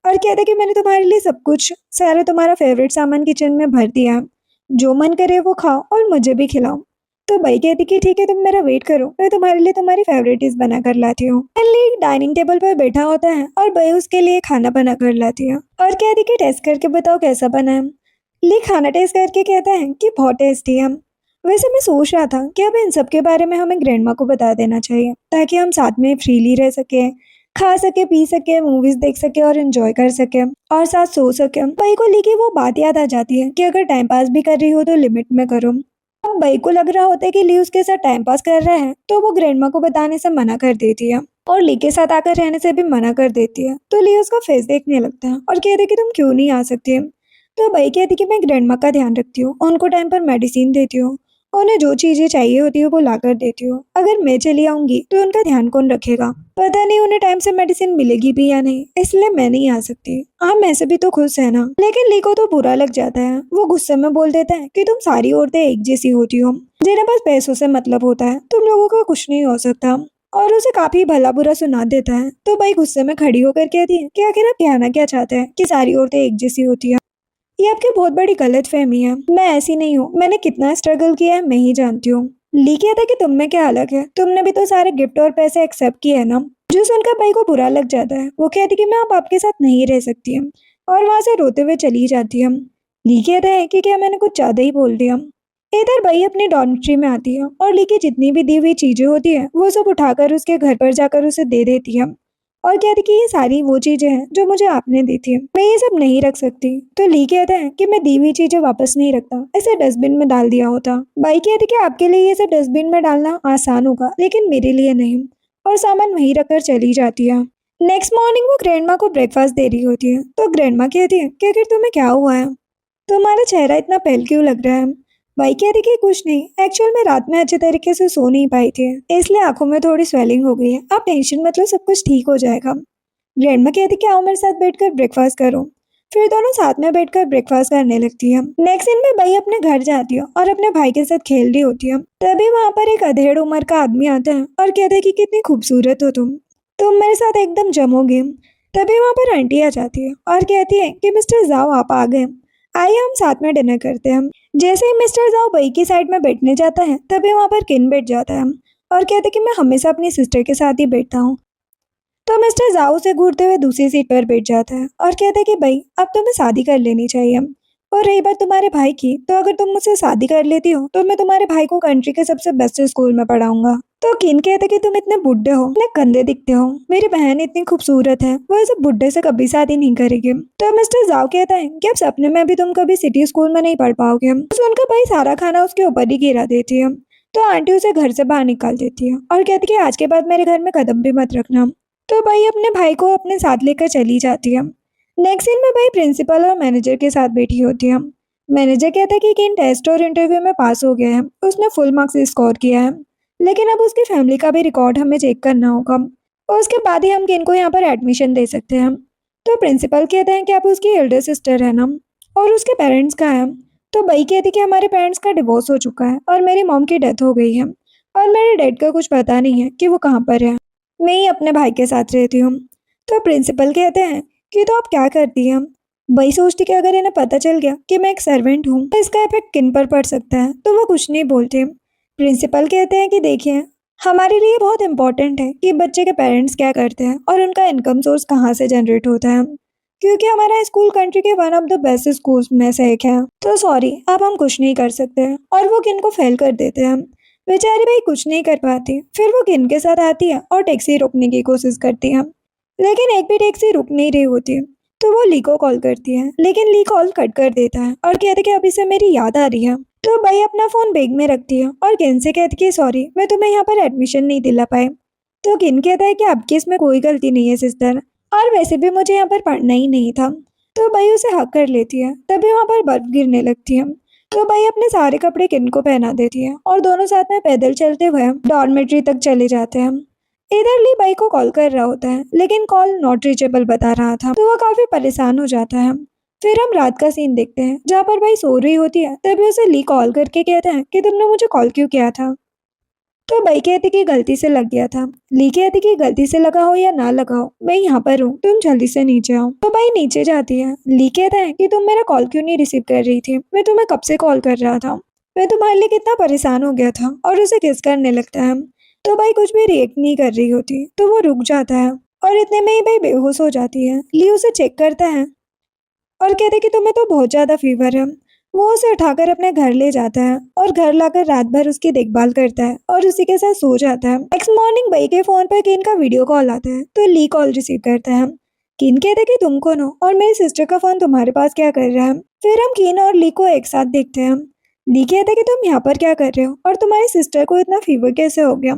Speaker 1: और कहता है कि मैंने तुम्हारे लिए सब कुछ सारा तुम्हारा फेवरेट सामान किचन में भर दिया, जो मन करे वो खाओ और मुझे भी खिलाओ। तो बई कहती कि ठीक है, तुम मेरा वेट करो, मैं तुम्हारे लिए तुम्हारी फेवरेट डिश बना कर लाती हूँ। ली डाइनिंग टेबल पर बैठा होता है और बई उसके लिए खाना बना कर लाती है और कहती कि टेस्ट करके बताओ कैसा बना है। ली खाना टेस्ट करके कहता है कि बहुत टेस्टी है। वैसे मैं सोच रहा था कि अब इन सब के बारे में हमें ग्रैंडमा को बता देना चाहिए ताकि हम साथ में फ्रीली रह सके, खा सके, पी सके, मूवीज देख सके और एंजॉय कर सके और साथ सो सके। बई को ली की वो बात याद आ जाती है कि अगर टाइम पास भी कर रही हो तो लिमिट में करो। अब बई को लग रहा होता है कि ली उसके साथ टाइम पास कर रहा है, तो वो ग्रैंडमा को बताने से मना कर देती है और ली के साथ आकर रहने से भी मना कर देती है। तो ली उसका फेस देखने लगता है और कहती है कि तुम क्यों नहीं आ सकती। तो बई कहती कि मैं ग्रैंडमा का ध्यान रखती हूँ, उनको टाइम पर मेडिसिन देती हूँ, उन्हें जो चीजें चाहिए होती है वो ला कर देती हूँ। अगर मैं चली आऊंगी तो उनका ध्यान कौन रखेगा, पता नहीं उन्हें टाइम से मेडिसिन मिलेगी भी या नहीं, इसलिए मैं नहीं आ सकती। हाँ, मैं से भी तो खुश है ना। लेकिन ली को तो बुरा लग जाता है, वो गुस्से में बोल देता है कि तुम सारी औरतें एक जैसी होती हो, जिन्हें बस पैसों से मतलब होता है, तुम लोगों का कुछ नहीं हो सकता, और उसे काफी भला बुरा सुना देता है। तो बई गुस्से में खड़ी होकर कहती है कि आखिर आप कहना क्या चाहते हैं कि सारी औरतें एक जैसी होती है। ये आपकी बहुत बड़ी गलत फहमी है, मैं ऐसी नहीं हूँ, मैंने कितना स्ट्रगल किया है मैं ही जानती हूँ। ली कहता है कि तुम में क्या अलग है, तुमने भी तो सारे गिफ्ट और पैसे एक्सेप्ट किए है ना। जो सुनकर भाई को बुरा लग जाता है, वो कहती कि मैं अब आपके साथ नहीं रह सकती हूँ और वहां से रोते हुए चली जाती है। ली कहता है कि क्या मैंने कुछ ज्यादा ही बोल दिया। इधर भाई अपने डॉर्मेट्री में आती है और ली की जितनी भी दी हुई चीजें होती है वो सब उठाकर उसके घर पर जाकर उसे दे देती है और कहती कि ये सारी वो चीजें हैं जो मुझे आपने दी थी, मैं ये सब नहीं रख सकती। तो ली कहता है कि मैं दी हुई चीजें वापस नहीं रखता, इसे डस्टबिन में डाल दिया होता। बाई कहती कि आपके लिए ये सब डस्टबिन में डालना आसान होगा, लेकिन मेरे लिए नहीं, और सामान वहीं रखकर चली जाती है। नेक्स्ट मॉर्निंग वो ग्रैंडमा को ब्रेकफास्ट दे रही होती है। तो ग्रैंडमा कहती है कि आखिर तुम्हें क्या हुआ है, तुम्हारा चेहरा इतना पेल क्यों लग रहा है। भाई कहती कि कुछ नहीं, एक्चुअल में रात में अच्छे तरीके से सो नहीं पाई थी, इसलिए आंखों में थोड़ी स्वेलिंग हो गई है, आप टेंशन मत लो, सब कुछ ठीक हो जाएगा। ग्रैंडमा कहती कि आओ मेरे साथ बैठकर ब्रेकफास्ट करो। फिर दोनों साथ में बैठकर ब्रेकफास्ट करने लगती है। नेक्स्ट दिन में बई अपने घर जाती है और अपने भाई के साथ खेल रही होती है। तभी वहां पर एक अधेड़ उम्र का आदमी आता है और कहता है कि कितनी खूबसूरत हो तुम मेरे साथ एकदम जमोगे। तभी वहां पर आंटी आ जाती है और कहती है कि मिस्टर जाओ आप आ गए, आइए हम साथ में डिनर करते हैं। जैसे ही मिस्टर जाओ बई की साइड में बैठने जाता है, तभी वहां पर किन बैठ जाता है और कहते कि मैं हमेशा अपनी सिस्टर के साथ ही बैठता हूँ, तो मिस्टर जाओ से घूरते हुए दूसरी सीट पर बैठ जाता है और कहता है कि भाई अब तुम्हें शादी कर लेनी चाहिए। और रही बात तुम्हारे भाई की, तो अगर तुम मुझसे शादी कर लेती हो तो मैं तुम्हारे भाई को कंट्री के सबसे बेस्ट स्कूल में पढ़ाऊंगा। तो किन कहते कि तुम इतने बुढ़े हो, इतने गंदे दिखते हो, मेरी बहन इतनी खूबसूरत है, वो इस बुढ़े से कभी शादी नहीं करेगी। तो मिस्टर जाओ कहता है कि अब सपने में भी तुम कभी सिटी स्कूल में नहीं पढ़ पाओगे। तो उनका भाई सारा खाना उसके ऊपर ही गिरा देती है। तो आंटी उसे घर से बाहर निकाल देती है और कहती है कि आज के बाद मेरे घर में कदम भी मत रखना। तो भाई अपने भाई को अपने साथ लेकर चली जाती है। नेक्स्ट सीन में भाई प्रिंसिपल और मैनेजर के साथ बैठी होती है। मैनेजर कहता है कि किन टेस्ट और इंटरव्यू में पास हो गया है, उसने फुल मार्क्स स्कोर किया है, लेकिन अब उसकी फैमिली का भी रिकॉर्ड हमें चेक करना होगा और उसके बाद ही हम किन को यहाँ पर एडमिशन दे सकते हैं। तो प्रिंसिपल कहते हैं कि आप उसकी एल्डर सिस्टर है ना, और उसके पेरेंट्स कहाँ हैं। तो भाई कहती कि हमारे पेरेंट्स का डिवोर्स हो चुका है और मेरी मॉम की डेथ हो गई है और मेरे डैड का कुछ पता नहीं है कि वो कहाँ पर है। मैं ही अपने भाई के साथ रहती हूँ। तो प्रिंसिपल कहते हैं कि तो आप क्या करती हैं। वही सोचती कि अगर इन्हें पता चल गया कि मैं एक सर्वेंट हूँ तो इसका इफेक्ट किन पर पड़ सकता है, तो वो कुछ नहीं बोलते। प्रिंसिपल कहते हैं कि देखिए, हमारे लिए बहुत इंपॉर्टेंट है कि बच्चे के पेरेंट्स क्या करते हैं और उनका इनकम सोर्स कहाँ से जनरेट होता है, क्योंकि हमारा स्कूल कंट्री के one of the best schools में से एक है। तो सॉरी, अब हम कुछ नहीं कर सकते। और वो किन को फेल कर देते हैं। बेचारी भाई कुछ नहीं कर पाती। फिर वो किन के साथ आती है और टैक्सी रोकने की कोशिश करती है, लेकिन एक भी टैक्सी रुक नहीं रही होती। तो वो ली को कॉल करती है, लेकिन ली कॉल कट कर देता है और कहते कि अभी से मेरी याद आ रही है। तो भाई अपना फोन बैग में रखती है और किन से कहती कि सॉरी, मैं तुम्हें यहाँ पर एडमिशन नहीं दिला पाए। तो किन कहता है कि आपकी इसमें कोई गलती नहीं है सिस्टर, और वैसे भी मुझे यहाँ पर पढ़ना ही नहीं था। तो भाई उसे हक कर लेती है, तभी वहाँ पर बर्फ गिरने लगती है। तो भाई अपने सारे कपड़े किन को पहना देती है और दोनों साथ में पैदल चलते हुए डॉर्मेट्री तक चले जाते हैं। इधर ली बाई को कॉल कर रहा होता है, लेकिन कॉल नॉट रीचेबल बता रहा था, तो वो काफी परेशान हो जाता है। फिर हम रात का सीन देखते हैं जहाँ पर भाई सो रही होती है, तभी उसे ली कॉल करके कहता है कि तुमने मुझे कॉल क्यों किया था। तो भाई कहती कि गलती से लग गया था। ली कहती कि गलती से लगा हो या ना लगा हो, मैं यहाँ पर हूँ, तुम जल्दी से नीचे आओ। तो भाई नीचे जाती है। ली कहता है कि तुम मेरा कॉल क्यों नहीं रिसीव कर रही थी, मैं तुम्हें कब से कॉल कर रहा था, मैं तुम्हारे लिए कितना परेशान हो गया था। और उसे किस करने लगता है। तो भाई कुछ भी रिएक्ट नहीं कर रही होती, तो वो रुक जाता है और इतने में ही भाई बेहोश हो जाती है। ली उसे चेक करता है और कहते कि तुम्हें तो बहुत ज्यादा फीवर है। वो उसे उठाकर अपने घर ले जाता है और घर लाकर रात भर उसकी देखभाल करता है और उसी के साथ सो जाता है। नेक्स्ट मॉर्निंग भाई के फोन पर किन का वीडियो कॉल आता है, तो ली कॉल रिसीव करता है। किन कहते हैं कि तुम कौन हो और मेरी सिस्टर का फोन तुम्हारे पास क्या कर रहा है। फिर हम किन और ली को एक साथ देखते हैं। ली कहता है कि तुम यहाँ पर क्या कर रहे हो और तुम्हारी सिस्टर को इतना फीवर कैसे हो गया।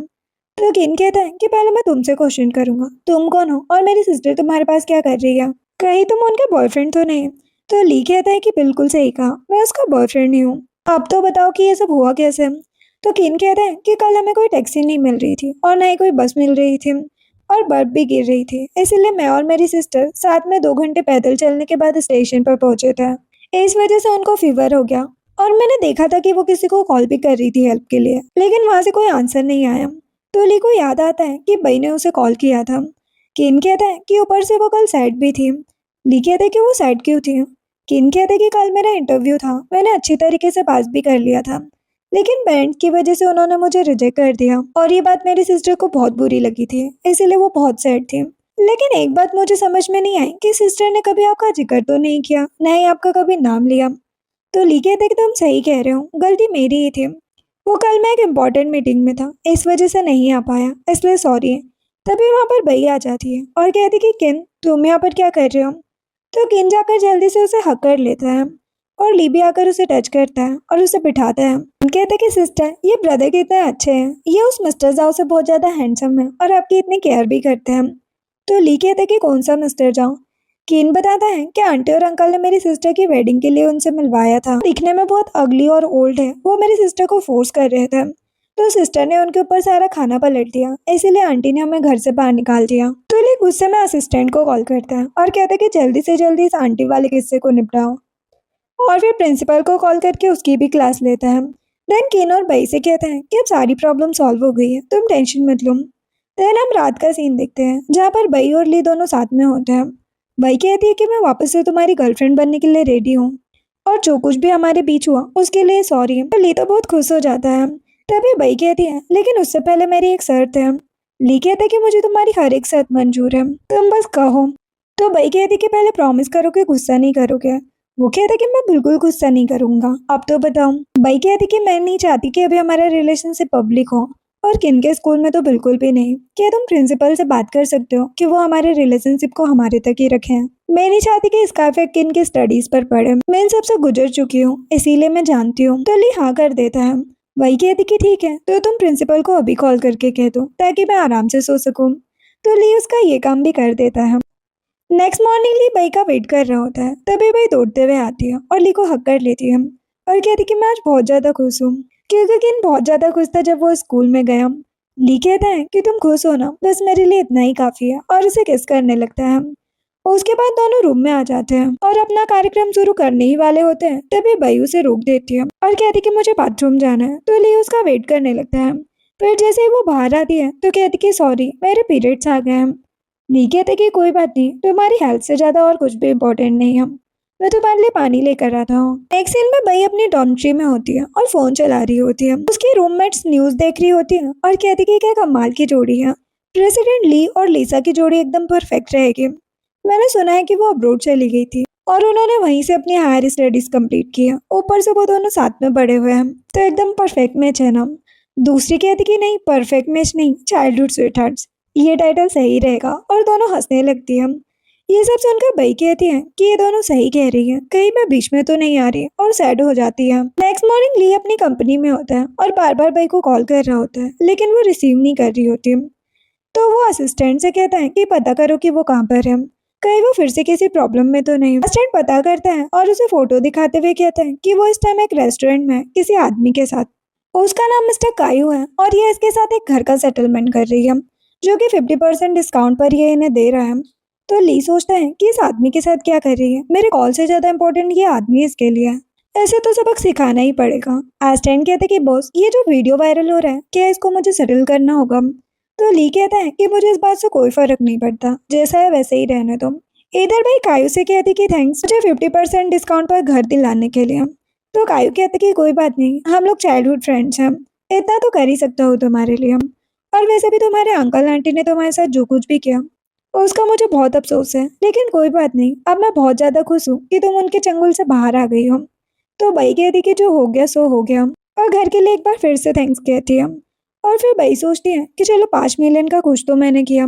Speaker 1: तो किन कहता है कि पहले मैं तुमसे क्वेश्चन करूंगा, तुम कौन हो और मेरी सिस्टर तुम्हारे पास क्या कर रही है, कहीं तुम उनके बॉयफ्रेंड तो नहीं। तो ली कहता है कि बिल्कुल सही कहा, मैं उसका बॉयफ्रेंड ही हूँ। अब तो बताओ कि ये सब हुआ कैसे। तो किन कहता है कि कल हमें कोई टैक्सी नहीं मिल रही थी और ना ही कोई बस मिल रही थी और बर्फ भी गिर रही थी, इसीलिए मैं और मेरी सिस्टर साथ में 2 घंटे पैदल चलने के बाद स्टेशन पर पहुंचे थे। इस वजह से उनको फीवर हो गया और मैंने देखा था कि वो किसी को कॉल भी कर रही थी हेल्प के लिए, लेकिन वहां से कोई आंसर नहीं आया। तो ली को याद आता है कि बई ने उसे कॉल किया था। किन कहता है कि ऊपर से वो कल सैड भी थी। ली कहता है कि वो सैड क्यों थी। किन कहता है कि कल मेरा इंटरव्यू था, मैंने अच्छी तरीके से पास भी कर लिया था, लेकिन पेरेंट्स की वजह से उन्होंने मुझे रिजेक्ट कर दिया और ये बात मेरी सिस्टर को बहुत बुरी लगी थी, इसीलिए वो बहुत सैड थी। लेकिन एक बात मुझे समझ में नहीं आई कि सिस्टर ने कभी आपका जिक्र तो नहीं किया, ना ही आपका कभी नाम लिया। तो ली कहते कि तुम सही कह रहे हो, गलती मेरी ही थी। वो कल मैं एक इम्पोर्टेंट मीटिंग में था, इस वजह से नहीं आ पाया, इसलिए सॉरी। तभी वहाँ पर बई आ जाती है और कहती कि किन, तुम यहाँ पर क्या कर रहे हो। तो किन जाकर जल्दी से उसे हक कर लेता है और ली भी आकर उसे टच करता है और उसे बिठाता है। कहता है कि सिस्टर, ये ब्रदर कितने अच्छे हैं, ये उस मिस्टर जाओ से बहुत ज्यादा हैंडसम है और आपकी इतनी केयर भी करते हैं। तो ली कहता है कि कौन सा मिस्टर जाओ। किन बताता है कि आंटी और अंकल ने मेरी सिस्टर की वेडिंग के लिए उनसे मिलवाया था, दिखने में बहुत अगली और ओल्ड है, वो मेरी सिस्टर को फोर्स कर रहे थे। तो सिस्टर ने उनके ऊपर सारा खाना पलट दिया, इसीलिए आंटी ने हमें घर से बाहर निकाल दिया। तो ली गुस्से में असिस्टेंट को कॉल करता है और कहता है कि जल्दी से जल्दी इस आंटी वाले किस्से को निपटाओ, और फिर प्रिंसिपल को कॉल करके उसकी भी क्लास लेता है। देन किन और बई से कहते हैं कि अब सारी प्रॉब्लम सॉल्व हो गई है, तुम टेंशन मत लो। देन हम रात का सीन देखते हैं जहाँ पर बई और ली दोनों साथ में होते हैं। बई कहती है कि मैं वापस से तुम्हारी गर्लफ्रेंड बनने के लिए रेडी हूँ और जो कुछ भी हमारे बीच हुआ उसके लिए सॉरी। तो ली तो बहुत खुश हो जाता है। तभी बई कहती है, लेकिन उससे पहले मेरी एक शर्त है। ली कहता कि मुझे तुम्हारी हर एक शर्त मंजूर है, तुम बस कहो। तो बई कहती कि पहले प्रॉमिस करो कि गुस्सा नहीं करोगे। वो कहता कि मैं बिल्कुल गुस्सा नहीं करूंगा, अब तो बताओ। बई कहती कि मैं नहीं चाहती कि अभी हमारा रिलेशनशिप पब्लिक हो, और किन के स्कूल में तो बिल्कुल भी नहीं। क्या तुम प्रिंसिपल से बात कर सकते हो कि वो हमारे रिलेशनशिप को हमारे तक ही रखें। मैं नहीं चाहती कि इसका इफेक्ट किन के स्टडीज पर पड़े। मैं इन सबसे गुजर चुकी हूँ, इसीलिए मैं जानती हूँ। तो ली हाँ कर देता है। वही कहती कि ठीक है, तो तुम प्रिंसिपल को अभी कॉल करके कह दो ताकि मैं आराम से सो सकूं। तो ली उसका ये काम भी कर देता है। नेक्स्ट मॉर्निंग ली बई का वेट कर रहा होता है, तभी बई दौड़ते हुए आती है और ली को हक कर लेती है और कहती कि मैं आज बहुत ज्यादा खुश हूँ। क्योंकि किन बहुत ज्यादा खुश था जब वो स्कूल में गया। ली कहता है कि तुम खुश हो ना, बस मेरे लिए इतना ही काफी है, और उसे किस करने लगता है। उसके बाद दोनों रूम में आ जाते हैं और अपना कार्यक्रम शुरू करने ही वाले होते हैं, तभी बई उसे रोक देती है और कहती कि मुझे बाथरूम जाना है। तो ली उसका वेट करने लगता है। फिर जैसे ही वो बाहर आती है तो कहती कि सॉरी, मेरे पीरियड्स आ गए हैं। ली कहते कि कोई बात नहीं, तुम्हारी हेल्थ से ज्यादा और कुछ भी इम्पोर्टेंट नहीं है, मैं तुम्हारे लिए पानी लेकर आता हूँ। नेक्स्ट सीन में बई अपनी डॉर्मेट्री में होती है और फोन चला रही होती है। उसकी रूममेट्स न्यूज देख रही होती है और कहती कि क्या कमाल की जोड़ी है, प्रेसिडेंट ली और लिसा की जोड़ी एकदम परफेक्ट रहेगी। मैंने सुना है कि वो अब्रोड चली गई थी और उन्होंने वहीं से अपनी हायर स्टडीज कंप्लीट किया, ऊपर से वो दोनों साथ में बड़े हुए हैं, तो एकदम परफेक्ट मैच है ना। दूसरी कहती कि नहीं, परफेक्ट मैच नहीं, चाइल्डहुड स्वीटहार्ट्स, ये टाइटल सही रहेगा, और दोनों हंसने लगती है। ये सब सुनकर बई कहती है कि ये दोनों सही कह रही है, कहीं मैं बीच में तो नहीं आ रही, और सैड हो जाती है। नेक्स्ट मॉर्निंग ली अपनी कंपनी में होता है और बार बार बई को कॉल कर रहा होता है, लेकिन वो रिसीव नहीं कर रही होती। तो वो असिस्टेंट से कहता है कि पता करो कि वो कहाँ पर है, कहीं वो फिर से किसी प्रॉब्लम में तो नहीं। असिस्टेंट पता करता है और उसे फोटो दिखाते हुए कहता है कि वो इस टाइम एक रेस्टोरेंट में है किसी आदमी के साथ। उसका नाम मिस्टर कायू है और ये इसके साथ एक घर का सेटलमेंट कर रही है, जो कि 50% डिस्काउंट पर ये इन्हें दे रहा है। तो ली सोचता है कि इस आदमी के साथ क्या कर रही है, मेरे कॉल से ज्यादा इम्पोर्टेंट ये आदमी इसके लिए है, ऐसे तो सबक सिखाना ही पड़ेगा। असिस्टेंट कहते कि बॉस, ये जो वीडियो वायरल हो रहा है, क्या इसको मुझे सेटल करना होगा। तो ली कहता है कि मुझे इस बात से कोई फर्क नहीं पड़ता, जैसा है वैसे ही रहने दो। इधर भाई कायू से कहती कि थैंक्स मुझे 50% डिस्काउंट पर घर दिलाने के लिए। तो कायू कहते कि कोई बात नहीं, हम लोग चाइल्डहुड फ्रेंड्स हैं, इतना तो कर ही सकता हूँ तुम्हारे लिए। और वैसे भी तुम्हारे अंकल आंटी ने तुम्हारे साथ जो कुछ भी किया उसका मुझे बहुत अफसोस है, लेकिन कोई बात नहीं, अब मैं बहुत ज्यादा खुश हूँ कि तुम उनके चंगुल से बाहर आ गई हो। तो बई कहती कि जो हो गया सो हो गया, और घर के लिए एक बार फिर से थैंक्स कहती है। और फिर बई सोचती है कि चलो 5 मिलियन का कुछ तो मैंने किया,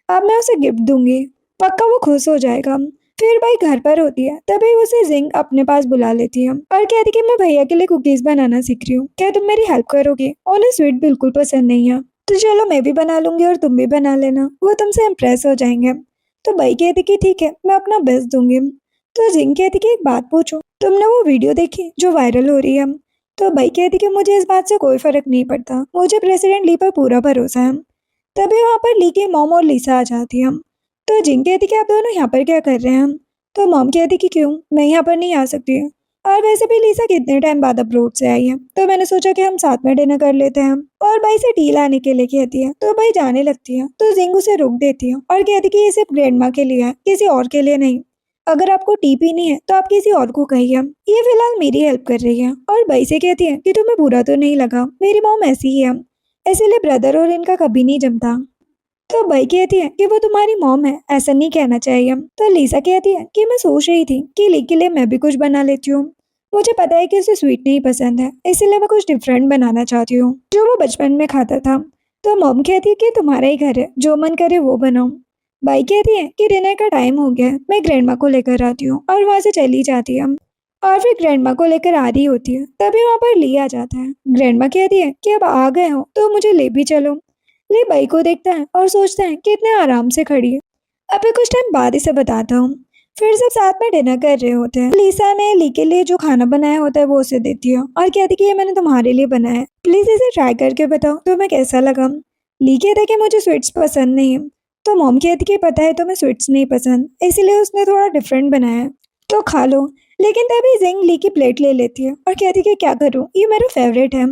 Speaker 1: अब मैं उसे गिफ्ट दूंगी, पक्का वो खुश हो जाएगा। फिर बई घर पर होती है, तभी उसे जिंग अपने पास बुला लेती है और कहती कि मैं भैया के लिए कुकीज बनाना सीख रही हूँ, क्या तुम मेरी हेल्प करोगी, उन्हें स्वीट बिल्कुल पसंद नहीं है। तो चलो मैं भी बना लूंगी और तुम भी बना लेना, वो तुमसे इम्प्रेस हो जाएंगे। तो बई कहती कि ठीक है, मैं अपना बेस्ट दूंगी। तो जिंग कहती कि एक बात पूछूं, तुमने वो वीडियो देखी जो वायरल हो रही है। तो बई कहती कि मुझे इस बात से कोई फर्क नहीं पड़ता, मुझे प्रेसिडेंट ली पर पूरा भरोसा है। तभी वहां पर ली की मॉम और लिसा आ जाती है। तो जिंग कहती कि आप दोनों यहाँ पर क्या कर रहे हैं। तो मॉम कहती कि क्यों, मैं यहाँ पर नहीं आ सकती, और वैसे भी लिसा कितने टाइम बाद अब्रोड से आई है, तो मैंने सोचा कि हम साथ में डिनर कर लेते हैं। और भाई से टी लाने के लिए कहती है, तो भाई जाने लगती है, तो जिंग उसे रोक देती है और कहती कि ये सिर्फ ग्रैंडमा के लिए है, किसी और के लिए नहीं, अगर आपको टी पीनी है तो आप किसी और को कहिए, ये फिलहाल मेरी हेल्प कर रही है। और भाई से कहती है कि तुम्हें बुरा तो नहीं लगा, मेरी मॉम ऐसी ही है, इसीलिए ब्रदर और इनका कभी नहीं जमता। तो बई कहती है कि वो तुम्हारी मॉम है, ऐसा नहीं कहना चाहिए। तो लिसा कहती है कि मैं सोच रही थी कि ली के लिए मैं भी कुछ बना लेती हूँ, मुझे पता है कि उसे स्वीट नहीं पसंद है, इसलिए मैं कुछ डिफरेंट बनाना चाहती हूँ जो वो बचपन में खाता था। तो मॉम कहती है कि तुम्हारा ही घर है, जो मन करे वो बनाओ। बाई कहती है कि डिनर का टाइम हो गया है, मैं ग्रैंडमा को लेकर आती हूँ, और वहां से चली जाती है। और फिर ग्रैंडमा को लेकर आ रही होती है, तभी वहां पर ली आ जाता है। ग्रैंडमा कहती है कि अब आ गए हो तो मुझे ले भी चलो। ली बाई को देखता है और सोचता है कि इतने आराम से खड़ी है, अभी कुछ टाइम बाद इसे बताता हूँ। फिर सब साथ में डिनर कर रहे होते हैं। लिसा ने ली के लिए जो खाना बनाया होता है वो उसे देती है और कहती कि ये मैंने तुम्हारे लिए बनाया है, प्लीज इसे ट्राई करके बताओ तुम्हें कैसा लगा। ली कहता है कि मुझे स्वीट्स पसंद नहीं है। तो मॉम कहती कि पता है तुम्हें स्वीट्स नहीं पसंद, इसीलिए उसने थोड़ा डिफरेंट बनाया है, तो खा लो। लेकिन तभी जिंग ली की प्लेट ले लेती है और कहती कि क्या करूँ, ये मेरा फेवरेट है।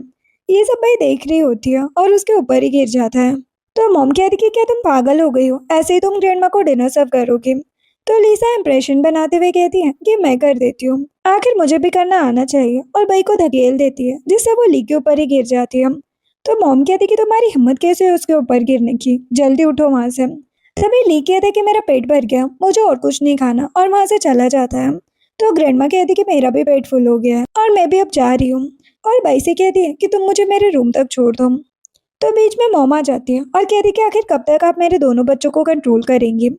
Speaker 1: ये सब भाई देख रही होती है और उसके ऊपर ही गिर जाता है। तो मॉम कहती कि क्या तुम पागल हो गई हो, ऐसे ही तुम ग्रैंडमा को डिनर सर्व करोगी। तो लिसा इंप्रेशन बनाते हुए कहती है कि मैं कर देती हूँ, आखिर मुझे भी करना आना चाहिए, और बई को धकेल देती है जिससे वो ली के ऊपर ही गिर जाती है। तो मॉम कहती कि तुम्हारी हिम्मत कैसे है उसके ऊपर गिरने की, जल्दी उठो वहां से। तभी ली कहते कि मेरा पेट भर गया, मुझे और कुछ नहीं खाना, और वहां से चला जाता है। तो ग्रैंडमा कहती कि मेरा भी पेट फुल हो गया है और मैं भी अब जा रही हूँ। और बाई से कहती है कि तुम मुझे मेरे रूम तक छोड़ दो। तो बीच में मॉम आ जाती है और कहती कि आखिर कब तक आप मेरे दोनों बच्चों को कंट्रोल करेंगी।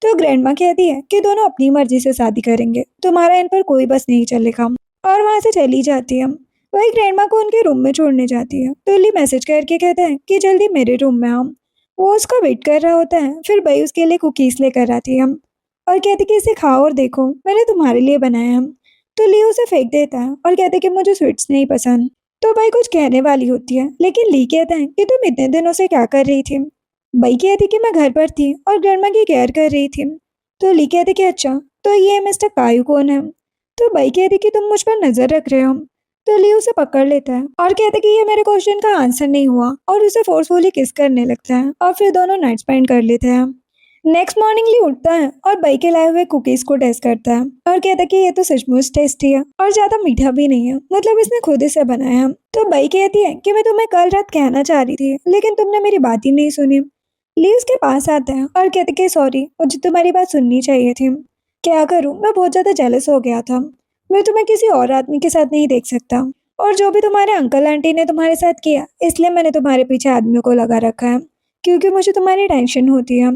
Speaker 1: तो ग्रैंडमा कहती है कि दोनों अपनी मर्जी से शादी करेंगे, तुम्हारा इन पर कोई बस नहीं चलेगा। और वहां से चली जाती है। वही ग्रैंडमा को उनके रूम में छोड़ने जाती है तो ली मैसेज करके कहता है कि जल्दी मेरे रूम में आओ। वो उसका वेट कर रहा होता है, फिर बई उसके लिए कुकीज लेकर आती है और कहती कि इसे खाओ और देखो, मैंने तुम्हारे लिए बनाया है। तो ली उसे फेंक देता है और कहते कि मुझे स्वीट्स नहीं पसंद। तो बई कुछ कहने वाली होती है, लेकिन ली कहता है कि तुम इतने दिनों से क्या कर रही थी। बई कहती कि मैं घर पर थी और ग्रैंडमा की केयर कर रही थी। तो ली कहती कि अच्छा, तो ये मिस्टर कायू कौन है। तो बई कहती कि तुम मुझ पर नजर रख रहे हो। तो ली उसे पकड़ लेता है और कहता कि ये मेरे क्वेश्चन का आंसर नहीं हुआ, और उसे फोर्सफुली किस करने लगता है और फिर दोनों नाइट स्पेंड कर लेते हैं। नेक्स्ट मॉर्निंग ली उठता है और बई के लाए हुए कुकीज को टेस्ट करता है और कहता है कि ये तो सचमुच टेस्टी है और ज्यादा मीठा भी नहीं है, मतलब इसने खुद इसे बनाया है। तो बई कहती है कि मैं तुम्हें कल रात कहना चाह रही थी, लेकिन तुमने मेरी बात ही नहीं सुनी। ली उसके पास आता है और कहते कि सॉरी, मुझे तुम्हारी बात सुननी चाहिए थी। क्या करूं, मैं बहुत ज्यादा जेलस हो गया था। मैं तुम्हें किसी और आदमी के साथ नहीं देख सकता, और जो भी तुम्हारे अंकल आंटी ने तुम्हारे साथ किया, इसलिए मैंने तुम्हारे पीछे आदमियों को लगा रखा है, क्योंकि मुझे तुम्हारी टेंशन होती है।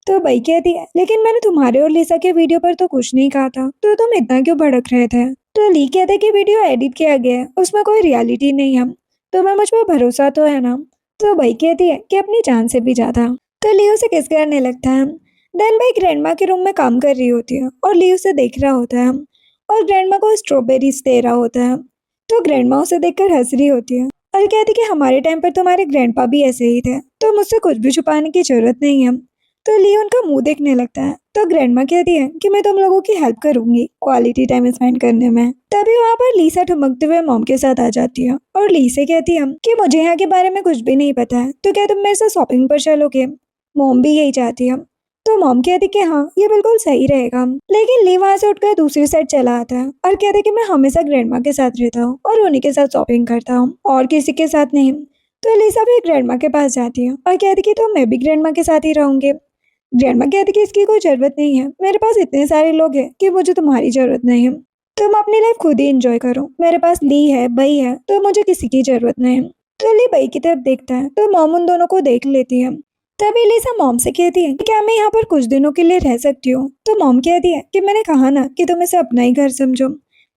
Speaker 1: तो बई कहती है लेकिन मैंने तुम्हारे और लिसा के वीडियो पर तो कुछ नहीं कहा था, तो तुम इतना क्यों भड़क रहे थे। तो ली कहते कि वीडियो एडिट किया गया है, उसमें कोई रियलिटी नहीं है, तुम्हें मुझ पर भरोसा तो है ना। तो बई कहती है कि अपनी जान से भी ज्यादा। तो ली उसे किस करने लगता है। देन बई ग्रैंडमा के रूम में काम कर रही होती है और ली उसे देख रहा होता है और ग्रैंडमा को स्ट्रॉबेरीज दे रहा होता है। तो ग्रैंडमा उसे देखकर हंस रही होती है और कहती कि हमारे टाइम पर तुम्हारे ग्रैंडपा भी ऐसे ही थे, तो मुझसे कुछ भी छुपाने की जरूरत नहीं है। तो ली उनका मुंह देखने लगता है। तो ग्रैंडमा कहती है कि मैं तुम लोगों की हेल्प करूंगी क्वालिटी टाइम स्पेंड करने में। तभी वहाँ पर लीसा ठुमकते हुए मॉम के साथ आ जाती है और ली से कहती है कि मुझे यहाँ के बारे में कुछ भी नहीं पता है, तो क्या तुम मेरे साथ शॉपिंग पर चलोगे। मॉम भी यही चाहती है। तो मॉम कहती कि हाँ, ये बिल्कुल सही रहेगा। लेकिन ली वहां से उठकर दूसरी साइड चला आता है और कहते कि मैं हमेशा ग्रैंडमा के साथ रहता हूँ और उन्हीं के साथ शॉपिंग करता हूँ और किसी के साथ नहीं। तो लिसा भी ग्रैंडमा के पास जाती है और कहती कि तो मैं भी ग्रैंडमा के साथ ही रहूंगी। ग्रैंडमा कहती कि इसकी कोई जरूरत नहीं है, मेरे पास इतने सारे लोग हैं कि मुझे तुम्हारी जरूरत नहीं है। तुम अपनी लाइफ खुद ही एंजॉय करो, मेरे पास ली है, बई है, तो मुझे किसी की जरूरत नहीं। तो ली बई की तरफ देखता है तो मॉम उन दोनों को देख लेती है। तभी लिसा मॉम से कहती है कि क्या मैं यहाँ पर कुछ दिनों के लिए रह सकती हूँ। तो मॉम कहती है कि मैंने कहा ना कि तुम इसे अपना ही घर समझो,